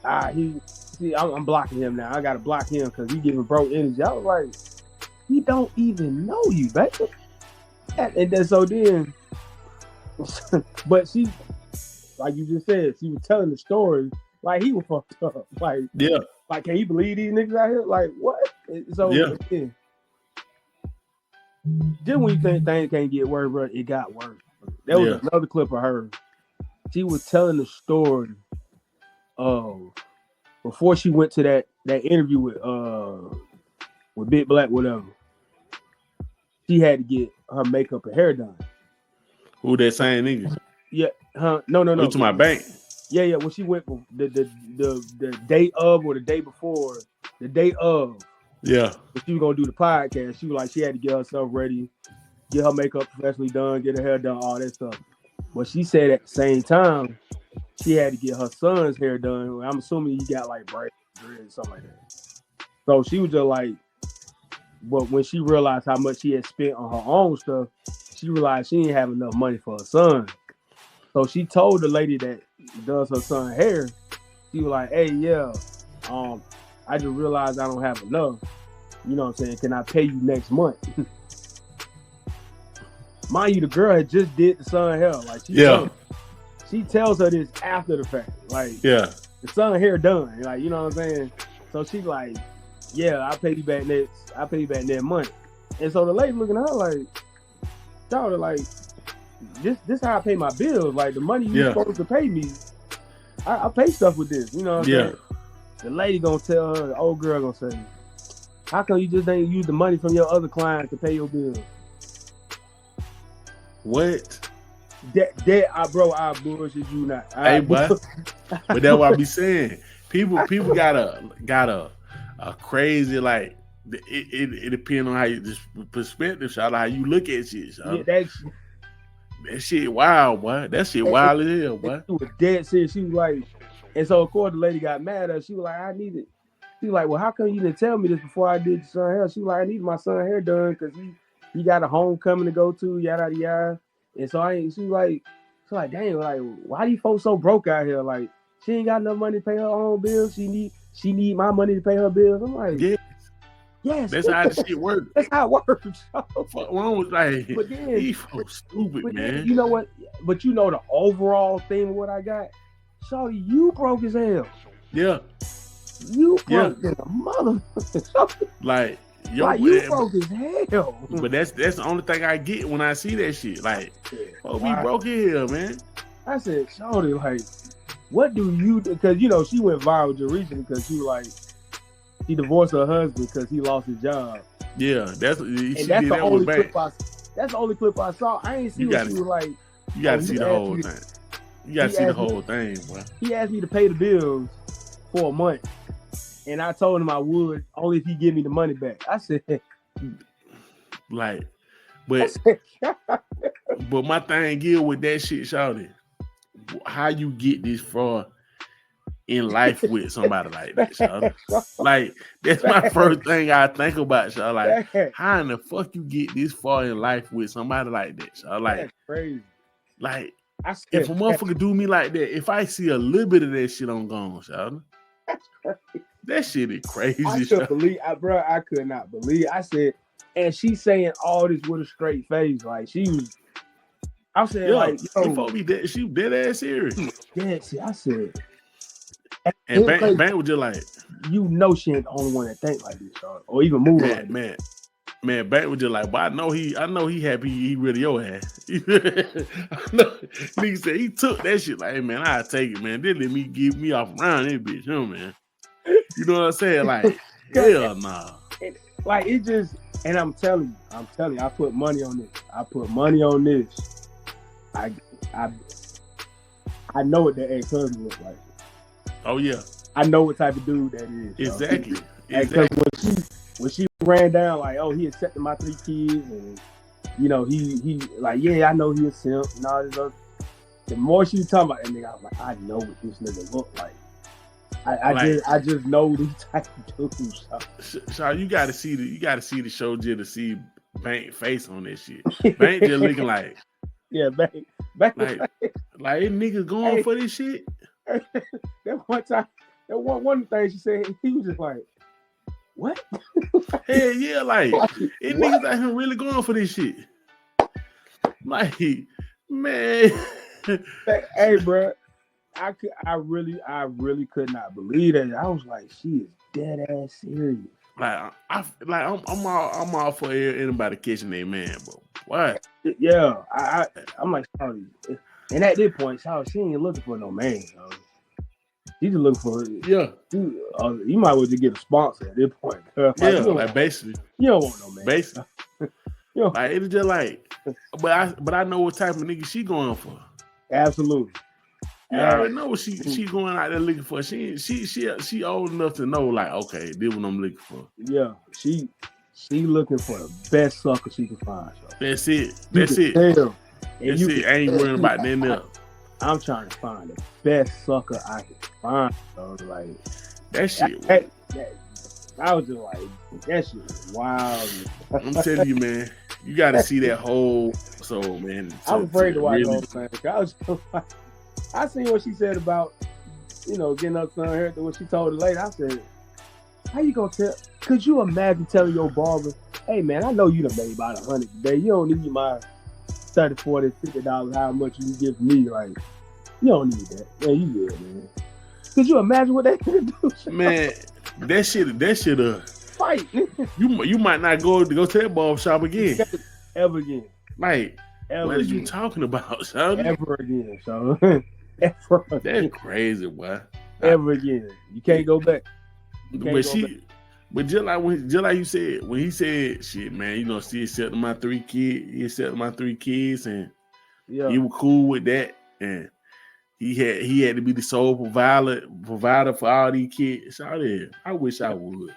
I'm blocking him now. I gotta block him because he giving broke energy. I was like, he don't even know you, baby. And then but she, like you just said, she was telling the story like he was fucked up. Like, yeah, like, can you believe these niggas out here? Like, what? So yeah. Then when you think things can't get worse, bro, it got worse. There was another clip of her. She was telling the story of before she went to that interview with Big Black, whatever. She had to get her makeup and hair done. Who that same nigga? Yeah, huh? No. Went to my bank. Yeah. When she went the day of or the day before, the day of. Yeah. But she was gonna do the podcast. She was like, she had to get herself ready, get her makeup professionally done, get her hair done, all that stuff. But she said at the same time, she had to get her son's hair done. I'm assuming he got like braids or something like that. So she was just like, but when she realized how much she had spent on her own stuff, she realized she didn't have enough money for her son. So she told the lady that does her son's hair, she was like, hey, yeah, I just realized I don't have enough. You know what I'm saying? Can I pay you next month? Mind you, the girl had just did the son hair. Like, she tells her this after the fact. Like, the son hair done. Like, you know what I'm saying? So she's like, yeah, I'll pay you back next month. And so the lady looking at her like, daughter, like, this how I pay my bills. Like, the money you supposed to pay me, I pay stuff with this. You know what I'm saying? The lady gonna tell her, the old girl gonna say, how come you just ain't use the money from your other client to pay your bills? What? I bullshit you not. Hey, but that's what I be saying. People got a crazy, like, it depends on how you, this perspective, shout out how you look at shit. Yeah, that shit wild, boy. That shit wild as hell, boy. She was dead serious. She was like, and so of course the lady got mad at her. She was like, I need it. She was like, well, how come you didn't tell me this before I did your son hair? She was like, I need my son hair done because he got a homecoming to go to, yada yada. And so she was like, dang, like, why these folks so broke out here? Like, she ain't got enough money to pay her own bills. She need my money to pay her bills. I'm like, yes. That's how this shit works. That's how it works. Fuck wrong with, like, but then, these folks stupid, man. Then, you know what? But you know the overall thing of what I got? Shawty, you broke as hell. Yeah. You broke as a motherfucker. Like, you broke as hell. But that's the only thing I get when I see that shit. Like, we broke here, man. I said, Shawty, like, what do you do? Because, you know, she went viral just recently because she was like, she divorced her husband because he lost his job. Yeah, that's the only clip that's the only clip I saw. I ain't see what she was like. You gotta see the whole thing. You gotta see the whole thing, bro. He asked me to pay the bills for a month. And I told him I would only if he give me the money back. I said, like, but my thing is with that shit, shawty, how you get this far in life with somebody like that, shawty? Like, that's my first thing I think about, shawty. Like, how in the fuck you get this far in life with somebody like that, shawty? Like, that's crazy. Like, if a motherfucker do me like that, if I see a little bit of that shit, I'm gone, shawty. That shit is crazy. I couldn't believe, bro. I could not believe. I said, and she's saying all this with a straight face, like she was. I said, like, yo, she dead ass serious. Yeah, see, I said, and Bank was just like, you know, she ain't the only one that think like this, or even move like that. Man, Bank was just like, but I know he happy he rid of your ass. Nigga said he took that shit like, hey, man, I take it, man. They let me get me off around this bitch, man. You know what I'm saying? Like, hell nah. Like, it just, and I'm telling you, I put money on this. I know what that ex-husband looks like. Oh yeah. I know what type of dude that is. Exactly. Because when she ran down, like, oh, he accepted my 3 kids, and you know, he like, yeah, I know he a simp and all this other. The more she was talking about that nigga, I was like, I know what this nigga look like. I just know these type of dudes. So you gotta see the show just to see Bank face on that shit. Bank just looking like, yeah, Bank like niggas going for this shit. That one time, that one thing she said, he was just like, what? Hell yeah, like it niggas out here really going for this shit. Like, man. Hey, bro, I really could not believe that. I was like, she is dead ass serious. Like, I'm all for anybody catching their man, bro. What? Yeah, I'm like, sorry. And at this point, she ain't looking for no man. She's just looking for, you might well just get a sponsor at this point. Like basically, you don't want no man. Basically, like it's just like, but I know what type of nigga she going for. Absolutely. You already know what she going out there looking for. She old enough to know, like, okay, this what I'm looking for. Yeah, she looking for the best sucker she can find. So. That's it. That's it. I ain't worrying about nothing else. I'm trying to find the best sucker I can find. So like that shit. I was just like, that shit was wild. I'm telling you, man, you got to see that whole. So, man, I'm afraid to watch the whole thing. I was just like, I seen what she said about, getting up to her. When she told the lady, I said, how you gonna tell? Could you imagine telling your barber, hey man, I know you done made about $100 today. You don't need my $30, $40, $50, how much you give me. Like, you don't need that. Man, you good, man. Could you imagine what they could do? Man, that shit fight. You might not go to that barber shop again. Ever again. Like, what are you talking about, son? Ever again, son. Ever again. That's crazy, boy. Ever again. You can't go back. But just like you said, when he said, shit, man, she accepted my 3 kids. He accepted my 3 kids, and he was cool with that. And he had to be the sole provider for all these kids. I wish I would.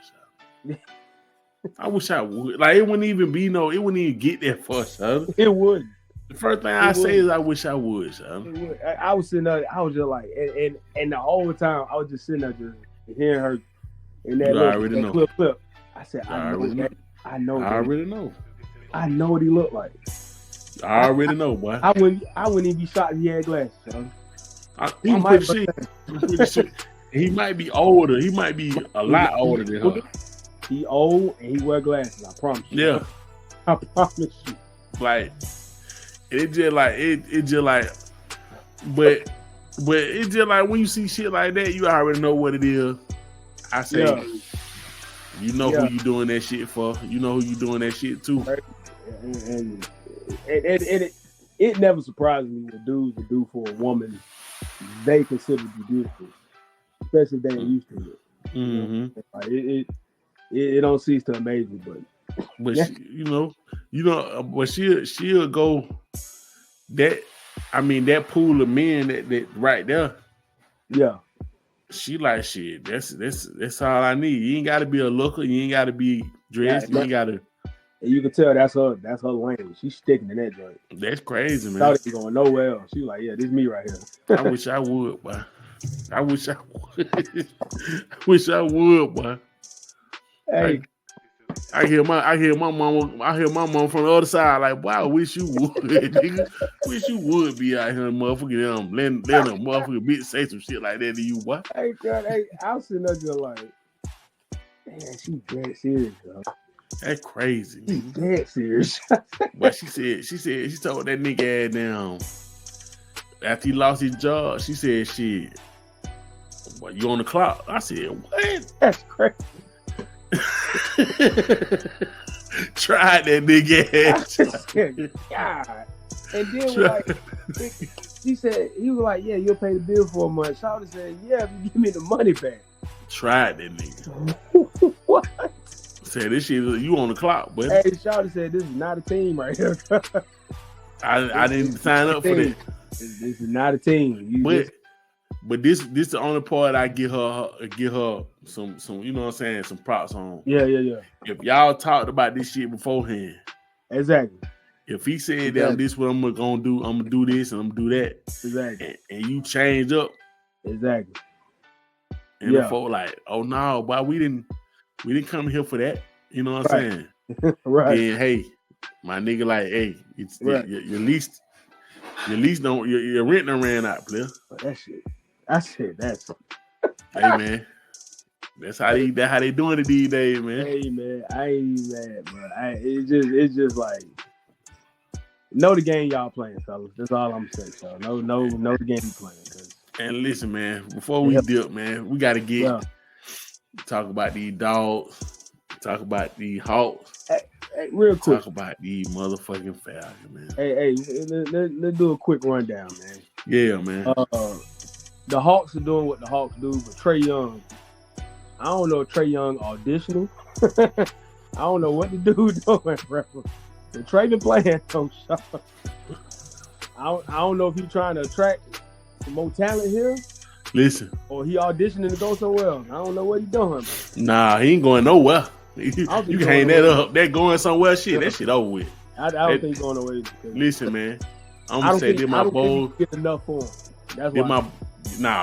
I wish I would. Like, it wouldn't even get that far, son. It would. The first thing I say is I wish I would, son. I was sitting there, I was just like, and the whole time I was just sitting there just hearing her in that clip. I said, I already know. I know what he looked like. I already know, boy. I wouldn't even be shocked if he had glasses, son. I'm pretty sure. He might be older. He might be a lot older than her. He old and he wear glasses. I promise you. Yeah, I promise you. Like, it just like, but it's just like when you see shit like that, you already know what it is. I say, you know who you doing that shit for. You know who you doing that shit to. And it never surprises me what dudes would do for a woman they consider to be beautiful, especially if they ain't used to it. Mm-hmm. Like, it don't cease to amaze me, but but she'll go that. I mean, that pool of men that right there. Yeah, She like shit. That's all I need. You ain't got to be a looker. You ain't got to be dressed. You ain't got to. And you can tell that's her lane. She's sticking to that joint. That's crazy, man. Thought it was going nowhere else. She like, yeah, this is me right here. I wish I would, boy. I wish I would, boy. Hey, I hear my mom from the other side like, wow, I wish you would, nigga. Wish you would be out here, motherfucking letting a motherfucking bitch say some shit like that to you, boy. Hey, God, hey, I was sitting there just like, man, she dead serious, bro. That's crazy. She's dead serious. But she told that nigga ass down after he lost his job. She said, shit, what, you on the clock? I said, what? That's crazy. Tried that nigga ass. God. And then like, he said, he was like, yeah, you'll pay the bill for a month. Shawty said, yeah, if you give me the money back. Tried that nigga. What? Said this shit, you on the clock, but hey, Shawty said this is not a team right here. I didn't sign up for that. This is not a team. But this the only part I give her some you know what I'm saying, some props on. Yeah. If y'all talked about this shit beforehand, exactly. If he said that this is what I'm gonna do, I'm gonna do this and I'm gonna do that, exactly, and you change up, exactly, and the folk like, oh no, boy, we didn't come here for that. You know what I'm saying? Right. Then hey, my nigga, like, hey, it's right. your lease don't your rent done ran out, player. That's it. Hey man, that's how they doing it these days, man. Hey man, I ain't even mad, bro. It's just like, know the game y'all playing, fellas. That's all I'm saying. So know the game you playing. And listen, man, before we dip, man, we gotta talk about these dogs, talk about these Hawks. Hey, real quick. Talk about these motherfucking Falcons, man. Hey, let's do a quick rundown, man. Yeah, man. The Hawks are doing what the Hawks do, but Trae Young, I don't know if Trae Young auditioning. I don't know what the dude doing, bro. And Trae been playing so shot. I don't know if he's trying to attract some more talent here. Listen. Or he auditioning to go somewhere else. I don't know what he's doing. Nah, he ain't going nowhere. You can hang that up. That going somewhere, shit. That shit over with. I don't think he's going nowhere. Listen, man. I'm gonna say, I don't think he get enough for him. That's why.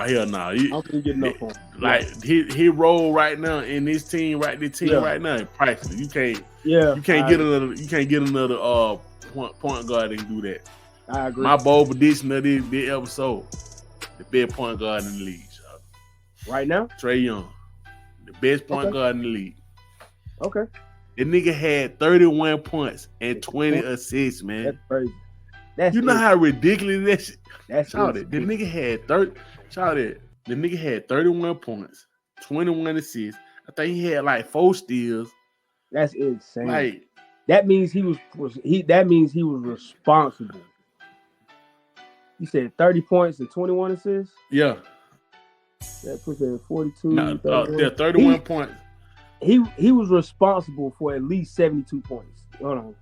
Hell no. I don't think he get enough for him. Like his role right now in this team right now is priceless. You can't get another point guard that can do that. I agree. My bold prediction of this episode, the best point guard in the league. Right now? Trae Young. The best point guard in the league. Okay. The nigga had 31 points and 20 assists, man. That's crazy. You know how ridiculous that shit. That's it. The nigga had 31 points, 21 assists. I think he had like 4 steals. That's insane. Like, that means he was responsible. You said 30 points and 21 assists? Yeah. That puts it at 42. No, 31 points. He was responsible for at least 72 points. Hold on.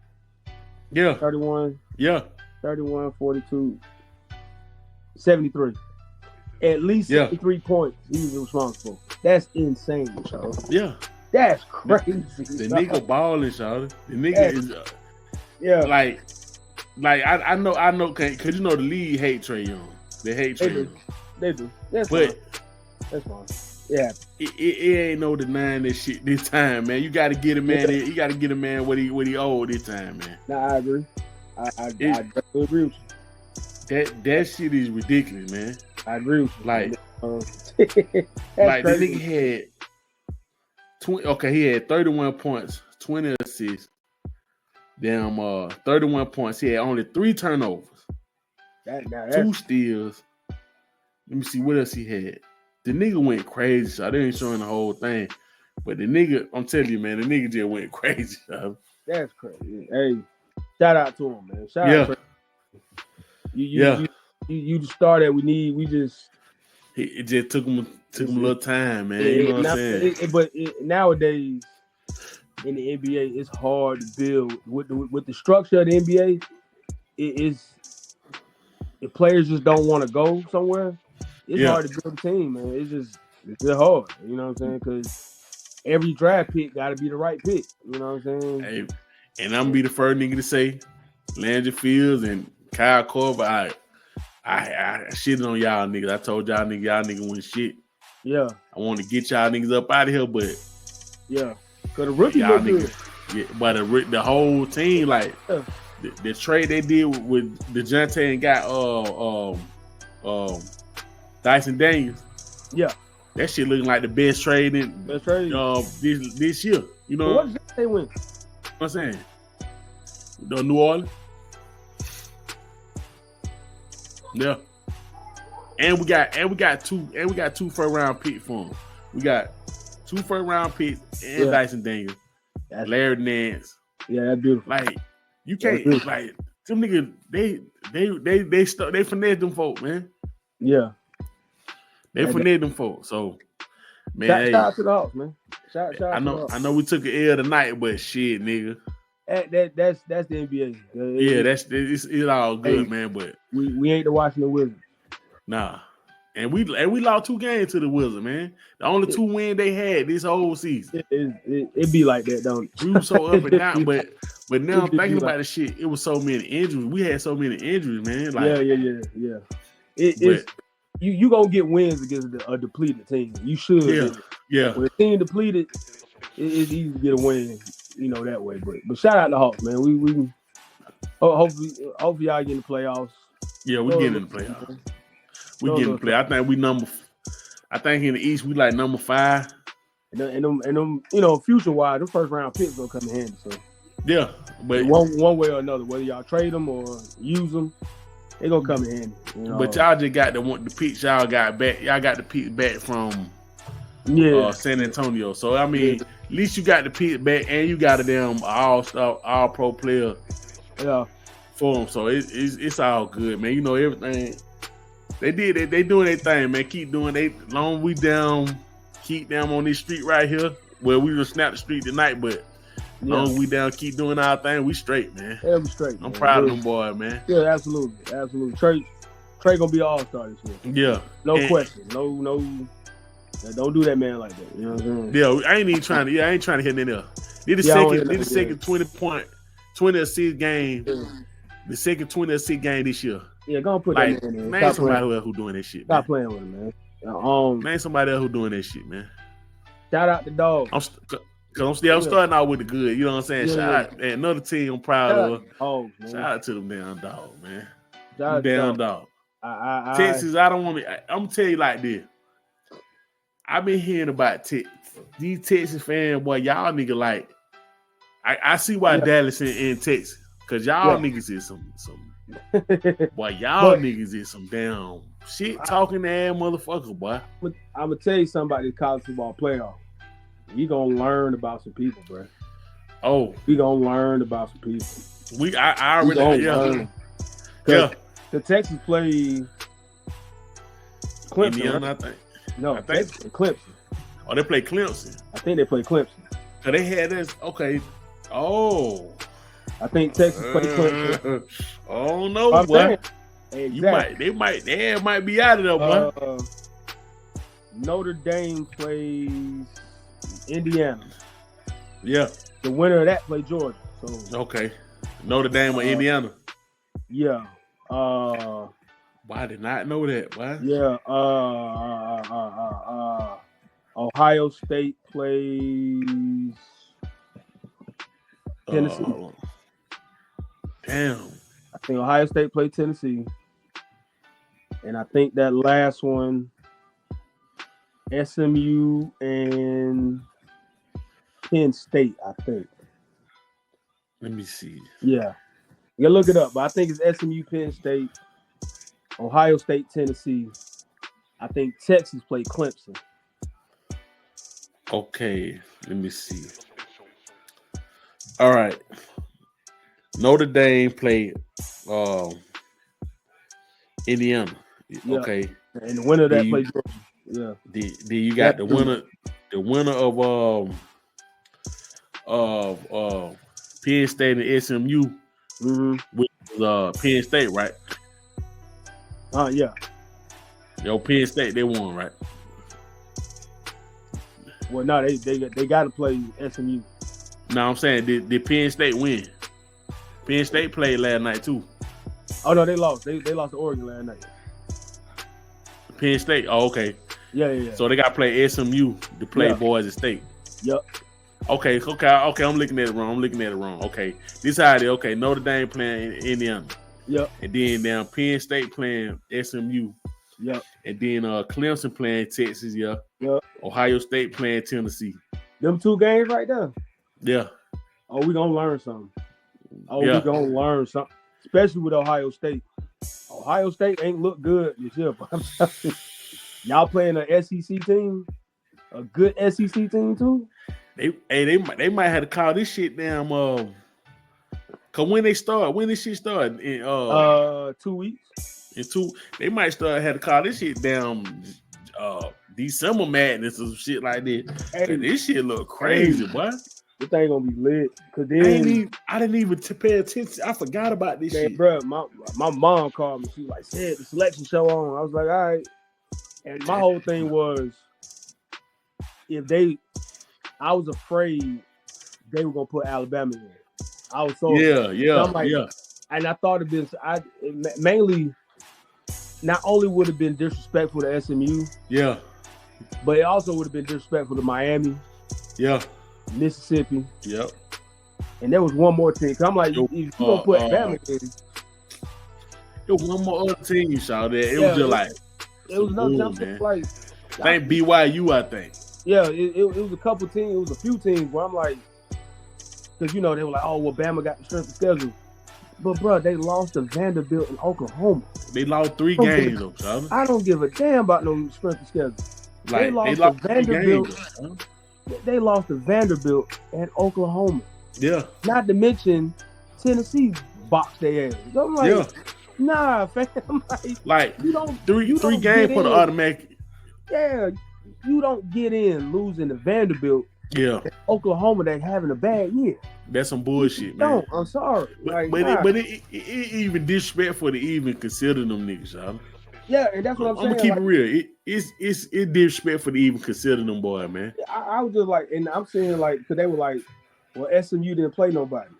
Yeah. 31. Yeah. 31, 42, 73. At least 73 points he was responsible. That's insane, Charlie. Yeah. That's crazy. The nigga balling, Charlie. The nigga is I know, cause you know the league hate Trae Young. They hate Trae Young. They do. That's fine. Yeah. It ain't no denying this shit this time, man. You gotta get a man. You gotta get a man what he owed this time, man. Nah, I agree. I definitely agree with you. That shit is ridiculous, man. I agree with you. Like the nigga had 20. Okay, he had 31 points, 20 assists. Damn, 31 points. He had only 3 turnovers, 2 steals. Let me see what else he had. The nigga went crazy, so I didn't show him the whole thing. But the nigga, I'm telling you, man, the nigga just went crazy. So. That's crazy. Hey, shout out to him, man. Shout out to him. You the star that we need. It just took him a little time, man. You know what I'm saying? Nowadays in the NBA, it's hard to build with the structure of the NBA. If players just don't want to go somewhere, it's hard to build a team, man. It's hard. You know what I'm saying? Because every draft pick got to be the right pick. You know what I'm saying? Hey, and I'm gonna be the first nigga to say, Landry Fields and Kyle Korver. I shitted on y'all niggas. I told y'all niggas win shit. Yeah. I want to get y'all niggas up out of here, but yeah, because the rookie look good. Yeah, but the whole team, like the trade they did with DeJounte and got Dyson Daniels. Yeah, that shit looking like the best trade this year. You know, what did they win? What I'm saying, the New Orleans. Yeah, and we got two first round picks for them. We got 2 first round picks and Dyson Daniels, Larry Nance. Yeah, that's beautiful. Like you can't like them niggas. They finesse them folk, man. Yeah, they finesse them folk. So man, shout out to the Hawks, man. Shout I know we took an L tonight, but shit, nigga. That's the NBA. It's all good, man. But we ain't the Washington Wizards. Nah, and we lost 2 games to the Wizards, man. The only 2 wins they had this whole season. It be like that, don't it? We were so up and down, but now I'm thinking about the shit. It was so many injuries. We had so many injuries, man. Like, yeah. You gonna get wins against a depleted team. You should. Yeah. When a team depleted, it's easy to get a win. You know, that way, but shout out to Hawks, man. We hopefully y'all get in the playoffs. Yeah, we get in the playoffs. We get in the playoffs. I think in the East we like number 5. And them, you know, future wise, the first round picks gonna come in handy. So yeah, but one way or another, whether y'all trade them or use them, they gonna come in handy. You know? But y'all just got the picks y'all got back. Y'all got the picks back from San Antonio. So I mean. At least you got the pick back, and you got a damn all-star, all-pro player for them. So it's all good, man. You know, everything they did, they doing their thing, man. Keep doing they long we down, keep them on this street right here. Well, we just snap the street tonight, but long we down, keep doing our thing. We straight, man. Yeah, we straight. I'm proud of them boys, man. Yeah, absolutely. Trey gonna be an all-star this year. Yeah, no question. No. Don't do that, man, like that. You know what I'm saying? Yeah, I ain't even trying to. I ain't trying to hit nothing else. Did the second 20 assist game. Yeah. The second 20 assist game this year. Yeah, go and put that man in. Name somebody else who doing that shit. Stop playing with him, man. Name somebody else who doing that shit, man. Shout out the dog. I'm starting out with the good. You know what I'm saying? Shout out another team. I'm proud of. Shout out to them damn dog, man. Damn dog. Texas. I don't want to. I'm gonna tell you like this. I've been hearing about these Texas fans, boy. Y'all nigga like, I see why Dallas in Texas, cause y'all niggas is some boy. Y'all niggas is some damn shit talking ass motherfucker, boy. I'm gonna tell you something about this college football playoff. You gonna learn about some people, bro. Oh, we gonna learn about some people. I already The Texas played Clemson, Indiana, I think. No, I think Clemson. Oh, they play Clemson. I think they play Clemson. So they had this. Okay. Oh. I think Texas played Clemson. Oh no, boy. Exactly. They might be out of there, boy. Notre Dame plays Indiana. Yeah. The winner of that play Georgia. So okay. Notre Dame or Indiana. Yeah. I did not know that. Why? Yeah. Ohio State plays Tennessee. Damn. I think Ohio State played Tennessee. And I think that last one, SMU and Penn State, I think. Let me see. Yeah. You look it up, but I think it's SMU, Penn State, Ohio State, Tennessee. I think Texas played Clemson. Okay, let me see. All right. Notre Dame played Indiana. Yeah. Okay. And the winner of that played Georgia. Yeah. Then you got the winner of Penn State and SMU with Penn State, right? Yeah. Yo, Penn State, they won, right? Well, no, they got to play SMU. No, I'm saying did Penn State win? Penn State played last night too. Oh no, they lost. They lost to Oregon last night. Penn State. Oh, okay. Yeah. So they got to play SMU to play Boise State. Yep. Okay. I'm looking at it wrong. Okay, this how it is. Okay, Notre Dame playing Indiana. Yep. And then down Penn State playing SMU. Yep. And then Clemson playing Texas. Yeah. Yep. Ohio State playing Tennessee. Them 2 games right there. Yeah. Oh, we gonna learn something. We gonna learn something, especially with Ohio State. Ohio State ain't look good this year, but I'm telling you, y'all playing an SEC team, a good SEC team too. They might have to call this shit down. Cause when this shit start in 2 weeks. They might have to call this shit down December Madness or some shit like this. Hey, this shit look crazy, boy. This thing gonna be lit. Cause then I didn't even pay attention. I forgot about this shit, bro. My mom called me. She was like, "Said the selection show on." I was like, "All right." And my whole thing was, I was afraid they were gonna put Alabama in. I was so yeah. And I thought it mainly not only would have been disrespectful to SMU, but it also would have been disrespectful to Miami, Mississippi, and there was one more team. I'm like, if you gonna put Alabama in, there was one more other team you saw there. It was just like it was another like I think BYU, I think. Yeah, it was a couple teams. It was a few teams where I'm like, because they were like, oh, well, Bama got the strength of schedule. But, bro, they lost to Vanderbilt in Oklahoma. They lost 3 games, though, son. I don't give a damn about no strength of schedule. They lost to Vanderbilt. They lost to Vanderbilt and Oklahoma. Yeah. Not to mention Tennessee boxed their ass. I'm like, nah, fam. Like you don't three games for the automatic. Yeah, you don't get in losing to Vanderbilt. Yeah. Oklahoma, they having a bad year. That's some bullshit, man. No, I'm sorry. But it even disrespectful to even consider them niggas, y'all. Yeah, and that's what I'm saying. I'm gonna keep it real. It's disrespectful to even consider them boy, man. I was just like, and I'm saying like, because they were like, well, SMU didn't play nobody.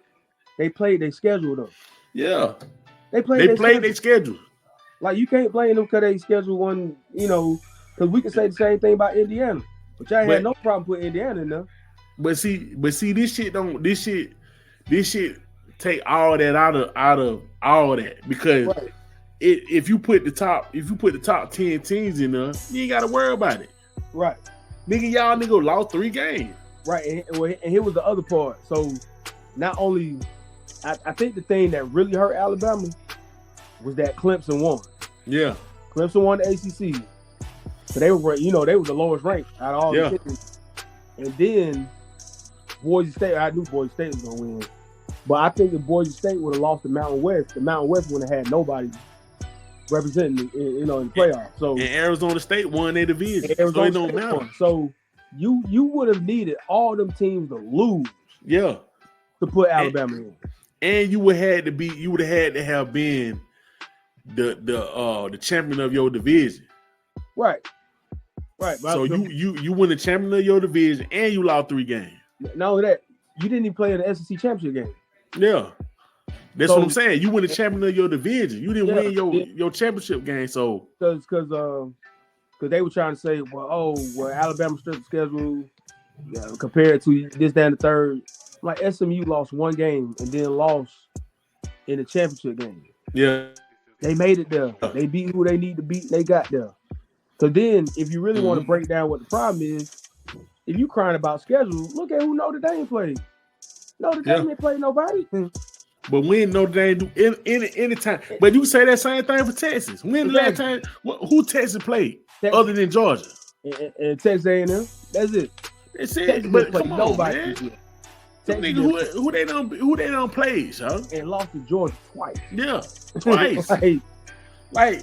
They played their schedule though. Yeah. They played their schedule. Like you can't blame them because they schedule one, because we can say the same thing about Indiana. But y'all had no problem putting Indiana in there. But see, this shit take all that out of all that because if you put the top 10 teams in there, you ain't gotta worry about it. Right. Nigga lost 3 games. Right, and here was the other part. So not only I think the thing that really hurt Alabama was that Clemson won. Yeah. Clemson won the ACC. So they were, they were the lowest ranked out of all the teams. And then Boise State, I knew Boise State was going to win. But I think if Boise State would have lost the Mountain West wouldn't have had nobody representing, in the playoffs. So and Arizona State won their division. So it don't matter. So you would have needed all them teams to lose. Yeah. To put Alabama in. And you would have had to have been the champion of your division. Right. So you win the champion of your division and you lost 3 games. Not only that, you didn't even play in the SEC championship game. Yeah. That's what I'm saying. You win the champion of your division. You didn't win your championship game. So because they were trying to say, Alabama's strength of schedule compared to this, that, and the third. Like SMU lost 1 game and then lost in the championship game. Yeah. They made it there. They beat who they need to beat. They got there. So then, if you really want to break down what the problem is, if you crying about schedule, look at who Notre Dame played. Notre Dame didn't play nobody. But when Notre Dame do any time, but you say that same thing for Texas. When the last time who Texas played other than Georgia and Texas A&M? That's it. That's it. But come on, nobody. Man. Nigga, who they don't play, son? And lost to Georgia twice. Yeah, twice.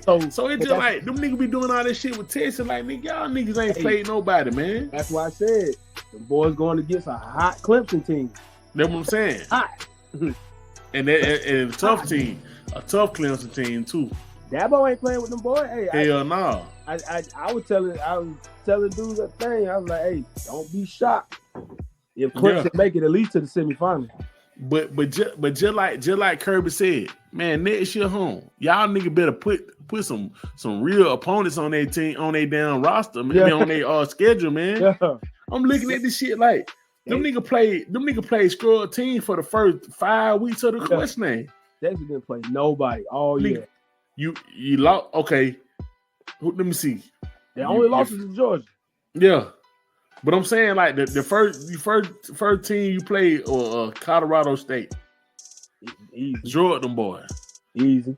So it's just like them niggas be doing all this shit with Texas. Like nigga, y'all niggas ain't played nobody, man. That's why I said the boys going against a hot Clemson team. That's what I'm saying. Hot. and a tough team, a tough Clemson team too. Dabo ain't playing with them boys. Hey, hell no. I was telling dudes that thing. I was like, hey, don't be shocked if Clemson make it at least to the semifinal. But just like Kirby said, man, next year home, y'all nigga better put some real opponents on their team, on their damn roster, man, on their schedule, man. Yeah. I'm looking at this shit like them nigga play scrub team for the first 5 weeks of the question. They didn't play nobody all year. You lost. Okay, let me see. They only lost to Georgia. Yeah. But I'm saying like the first team you played or Colorado State. Easy. Jordan boy. Easy.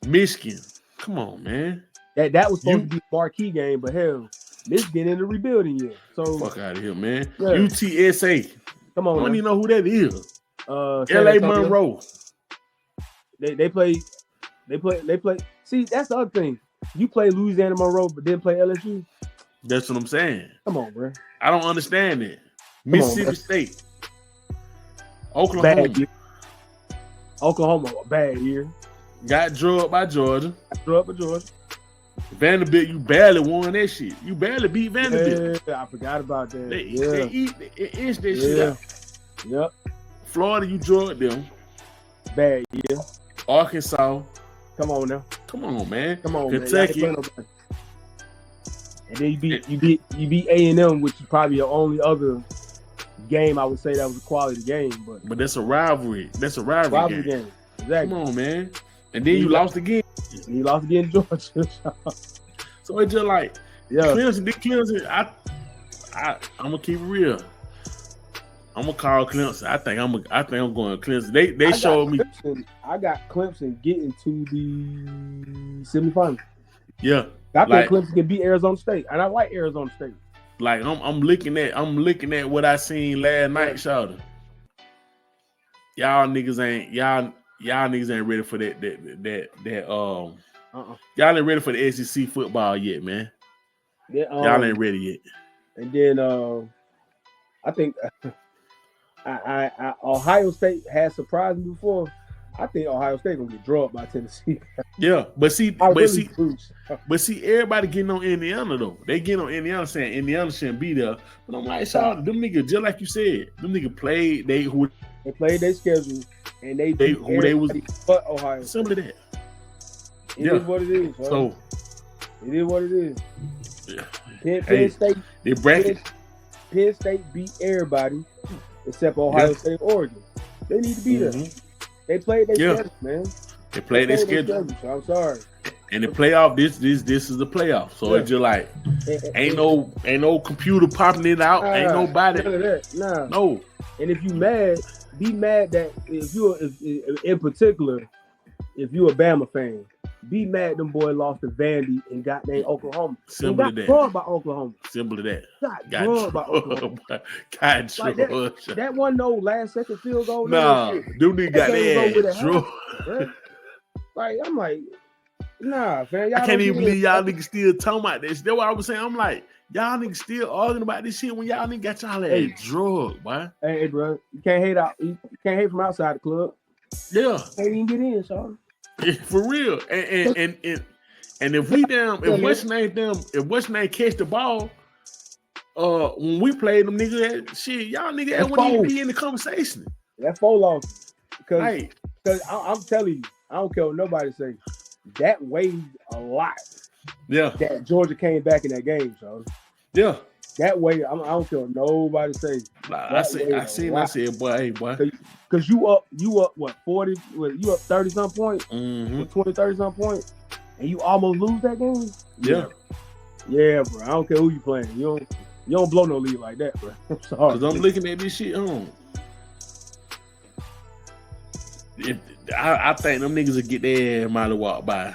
Michigan. Come on, man. That was supposed to be a marquee game, but hell, Michigan in the rebuilding year. So fuck out of here, man. Yeah. UTSA. Come on. I don't even know who that is. LA Monroe. They play. See, that's the other thing. You play Louisiana Monroe, but then play LSU. That's what I'm saying. Come on, bro. I don't understand it. Mississippi State. Oklahoma. Bad year. Oklahoma, a bad year. Got drugged by Georgia. Vanderbilt, you barely won that shit. You barely beat Vanderbilt. Yeah, I forgot about that. They inched that shit out. Yep. Florida, you drugged them. Bad year. Arkansas. Come on now. Come on, man. Come on, Kentucky. Man. And then you beat A&M, which is probably your only other game I would say that was a quality game. But that's a rivalry. That's a rivalry game. Exactly. Come on, man. And then you lost again. You lost again to Georgia. So it's just like Clemson. I'm gonna keep it real. I'm gonna call Clemson. I think I'm going to Clemson. They showed me. I got Clemson getting to the semifinal. Yeah. I think Clemson can beat Arizona State, and I like Arizona State. Like I'm looking at what I seen last night, Shawty. Y'all niggas ain't ready for that. Y'all ain't ready for the SEC football yet, man. Y'all ain't ready yet. And then I think Ohio State has surprised me before. I think Ohio State gonna get drugged by Tennessee. Yeah, but see, everybody getting on Indiana though. They get on Indiana saying Indiana shouldn't be there. But I'm like, them niggas, just like you said, them niggas played. They played their schedule and they who they was. But Ohio. Simple to that. It is what it is. Bro. So it is what it is. Yeah. Penn State. They bracket. Penn State beat everybody except Ohio State and Oregon. They need to be there. They played their schedule, man. They played their schedule. So I'm sorry. And the playoff, this is the playoff. So it's just like ain't no computer popping it out. Ain't nobody. None of that. Nah. No. And if you mad, be mad that if in particular, if you a Bama fan, be mad them boys lost to Vandy and got named Oklahoma. Simple to that. Got by Oklahoma. Simple to that. Got drugged by Oklahoma. Got like that one last second field goal. Nah, dude nigga got that drugged. Like I'm like, nah, fam. I can't even believe y'all niggas still talking about this. That's what I was saying. I'm like, y'all niggas still arguing about this shit when y'all niggas got y'all ass drugged, boy. Hey, bro, you can't hate out. You can't hate from outside the club. Yeah, can't even get in, so. For real, and if we down, if West name catch the ball, when we played them niggas, shit, y'all niggas wouldn't even be in the conversation. That 4 loss, because I'm telling you, I don't care what nobody say. That weighed a lot. Yeah, that Georgia came back in that game, so yeah, that way I don't care what nobody say. I said, boy, hey, boy. Because you up what 40? You up 30-some points? 20-30-some points, and you almost lose that game. Yeah, bro. I don't care who you playing. You don't blow no lead like that, bro. I'm sorry. Because I'm looking at this shit I think them niggas will get their mile walk by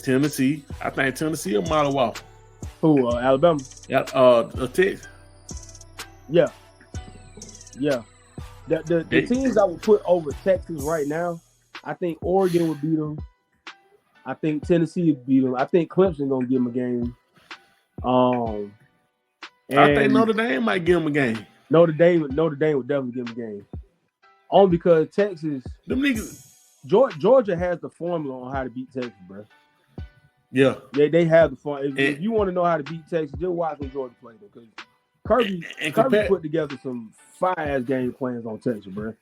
Tennessee. I think Tennessee a mile walk. Who? Alabama. Yeah. Texas. Yeah. Yeah, the teams I would put over Texas right now, I think Oregon would beat them. I think Tennessee would beat them. I think Clemson gonna give them a game. I think Notre Dame might give them a game. Notre Dame would definitely give them a game. Only because Texas, them niggas Georgia has the formula on how to beat Texas, bro. Yeah, they have the formula. If you want to know how to beat Texas, just watch when Georgia play them, because Kirby put together some fire-ass game plans on Texas, bro.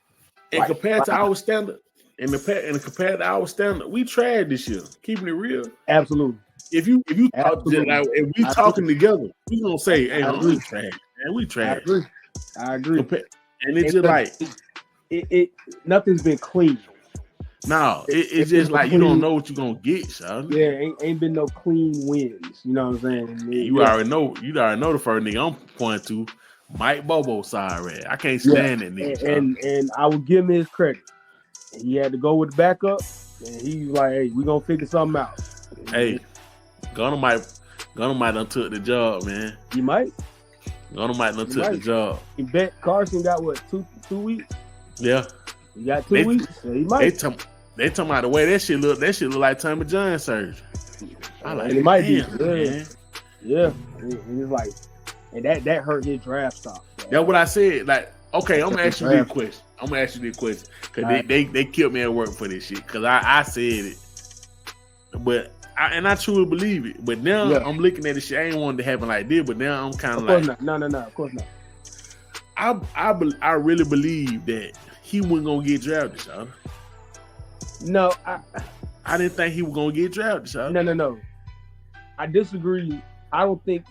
And compared to our standard, compared to our standard, we tried this year. Keeping it real, absolutely. If if we talking together, we gonna say, "Hey, we trash, man. We trash." I agree. And it's just like it nothing's been clean. No, it's just like you don't know what you're gonna get, son. Yeah, ain't been no clean wins. You know what I'm saying? You already know the first nigga I'm pointing to, Mike Bobo side. I can't stand that nigga. And I would give him his credit. He had to go with the backup, and he's like, "Hey, we gonna figure something out." Hey, Gunner might done took the job, man. He might. Gunner might done took the job. He bet Carson got what, two weeks? Yeah. He got 2 weeks. So he might. They talking about the way that shit look like Tommy John surgery. I like it. Might be. Man. Yeah. It's like, and that hurt his draft stock. That's what I said. Like, okay, I'm gonna ask you this question. Because they killed me at work for this shit. Because I said it. But I truly believe it. But now I'm looking at this shit. I ain't wanted to happen like this, but now I'm kind of like, no, of course not. I really believe that he wasn't gonna get drafted, y'all. No, I didn't think he was gonna get drafted, y'all. No. I disagree. I don't think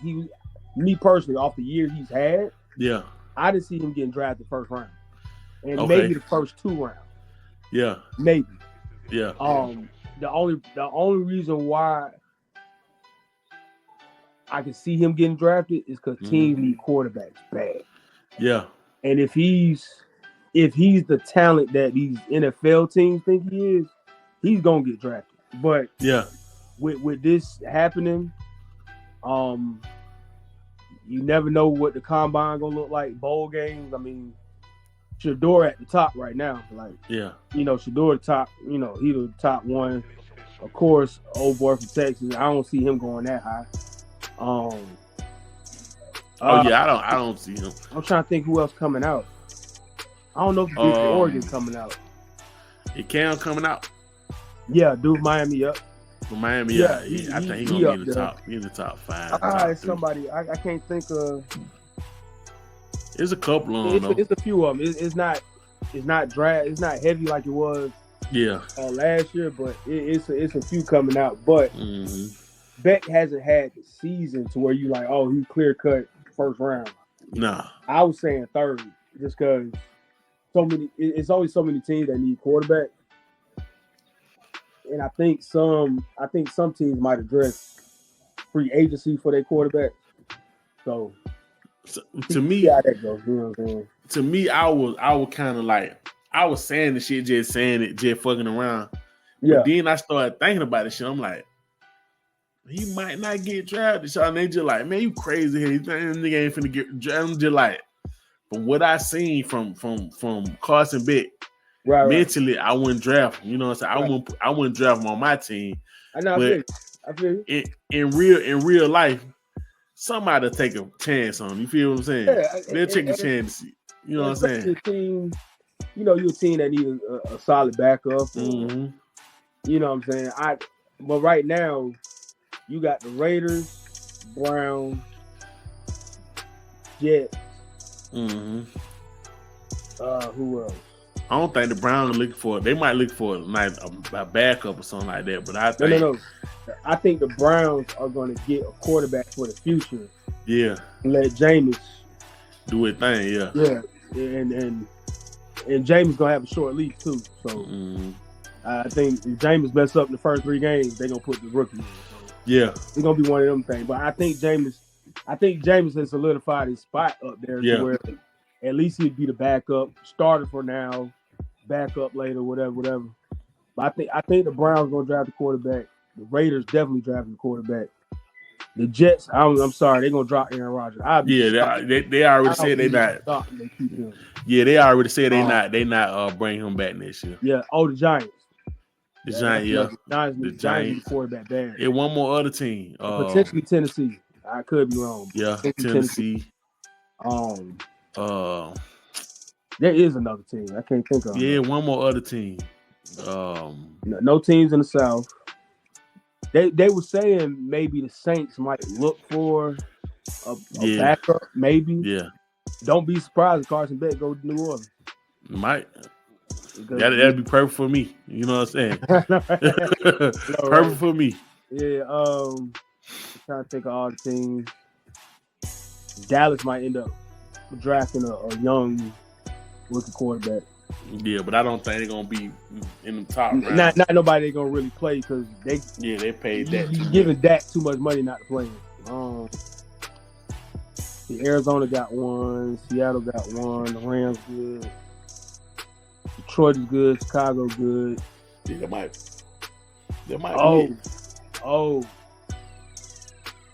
me personally, off the year he's had, I didn't see him getting drafted first round, and maybe the first 2 rounds. Yeah, maybe. Yeah. The only reason why I can see him getting drafted is because teams need quarterbacks bad. Yeah. And if he's the talent that these NFL teams think he is, he's gonna get drafted. But with this happening, you never know what the combine gonna look like. Bowl games. I mean, Shador at the top right now. Like, Shador the top. He the top one. Of course, old boy from Texas. I don't see him going that high. I don't see him. I'm trying to think who else coming out. I don't know if Duke Oregon coming out. It can coming out. Yeah, Duke Miami up. For Miami, I think he's gonna be in the top. He's in the top 5. It's somebody I can't think of. There's a couple of them. It's a few of them. It's not drag. It's not heavy like it was. Last year, but it's a few coming out. But Beck hasn't had the season to where you like, oh, he clear cut first round. Nah, I was saying third, just because it's always so many teams that need quarterback, and I think some teams might address free agency for their quarterback. So to me, how that goes, you know what I'm saying? To me, I was kind of like, I was saying the shit, just saying it, just fucking around. But then I started thinking about this shit. I'm like, he might not get drafted. So they just like, man, you crazy here. You think this nigga ain't finna get drafted? I'm just like, from what I seen from Carson Beck, mentally, I wouldn't draft him. You know what I'm saying? I wouldn't draft him on my team. I know. But I feel you. In real life, somebody take a chance on him. You feel what I'm saying? Yeah, they'll take a chance. You know what I'm saying? Team, you're a team that needs a solid backup. You know what I'm saying? But right now, you got the Raiders, Browns, Jets. Who else? I don't think the Browns are looking for it. They might look for like a backup or something like that. But I think no. I think the Browns are going to get a quarterback for the future. Yeah. Let Jameis do his thing. Yeah. Yeah. And Jameis gonna have a short leash too. So I think if Jameis mess up in the first 3 games, they're gonna put the rookie in. So it's gonna be one of them things. But I think Jameis has solidified his spot up there to where at least he'd be the backup, starter for now, backup later, whatever. But I think the Browns gonna draft the quarterback. The Raiders definitely drafting the quarterback. The Jets, I'm sorry, they're gonna drop Aaron Rodgers. They already said they not. They already said they not bring him back next year. Yeah. Oh, the Giants. The Giants. The Giants quarterback bad. And one more other team. Potentially Tennessee. I could be wrong. Yeah, Tennessee. There is another team I can't think of. Yeah, one more other team. No teams in the South. They were saying maybe the Saints might look for a backup, maybe. Yeah. Don't be surprised if Carson Beck goes to New Orleans. Might. That'd be perfect for me. You know what I'm saying? Perfect for me. Yeah. I'm trying to think of all the teams. Dallas might end up drafting a young rookie quarterback. Yeah, but I don't think they're gonna be in the top round. Not nobody gonna really play because they paid that. You giving Dak too much money not to play him. Arizona got one, Seattle got one, the Rams good, Detroit is good, Chicago good. Yeah, they might.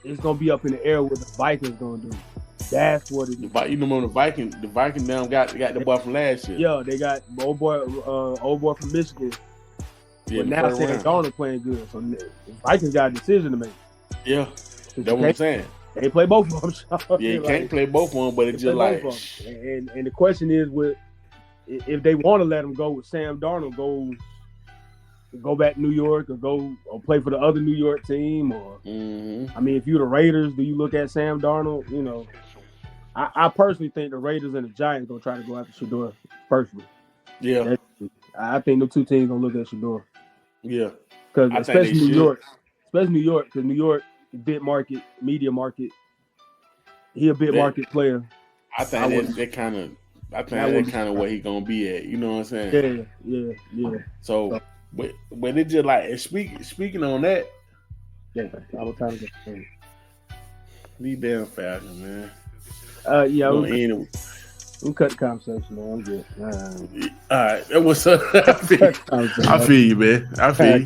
It's gonna be up in the air what the Vikings gonna do. That's what it is. You know, the Viking now got the boy from last year. Yeah, they got old boy from Michigan. Yeah, but now Sam Darnold playing good, so the Vikings got a decision to make. Yeah, that's what I'm saying. They play both of them. Yeah, you can't play both of them, but it's just like. And the question is, if they want to let him go with Sam Darnold, go back to New York or play for the other New York team, or I mean, if you're the Raiders, do you look at Sam Darnold? You know, I personally think the Raiders and the Giants gonna try to go after Shador personally. Yeah, I think the two teams gonna look at Shador. Yeah, because especially New York, because New York, big market, media market. He a big market player. I think that's kind of where he gonna be at. You know what I'm saying? Yeah. So, but it just like speaking on that. Yeah, I was trying to get these damn Falcons, man. Yeah, we cut the conversation, man. I'm good. All right, what's up? I feel you, man. I feel you.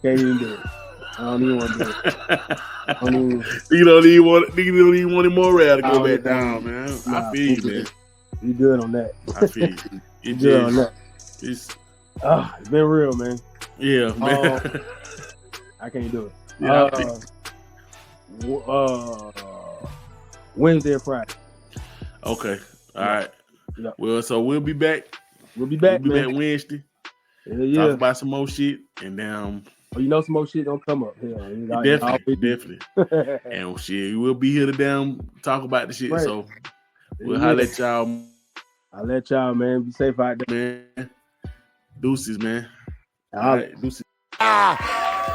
Can't even do it. I don't even want to do it. You don't even want any more rare to go back down, man. I feel you, man. You good on that? I feel you. You good on that? It's been real, man. Yeah, man. I can't do it. Yeah, Wednesday or Friday. Okay. All right. Yep. Well, so we'll be back. We'll be back Wednesday. Yeah. Talk about some more shit, and then you know some more shit gonna come up. Yeah, definitely. And shit, we'll be here to talk about the shit. Right. So we'll holler at y'all. I'll let y'all, man. Be safe out there, man. Deuces, man. All right, deuces.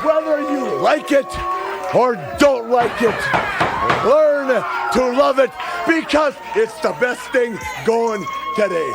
Whether you like it or don't like it, learn to love it because it's the best thing going today.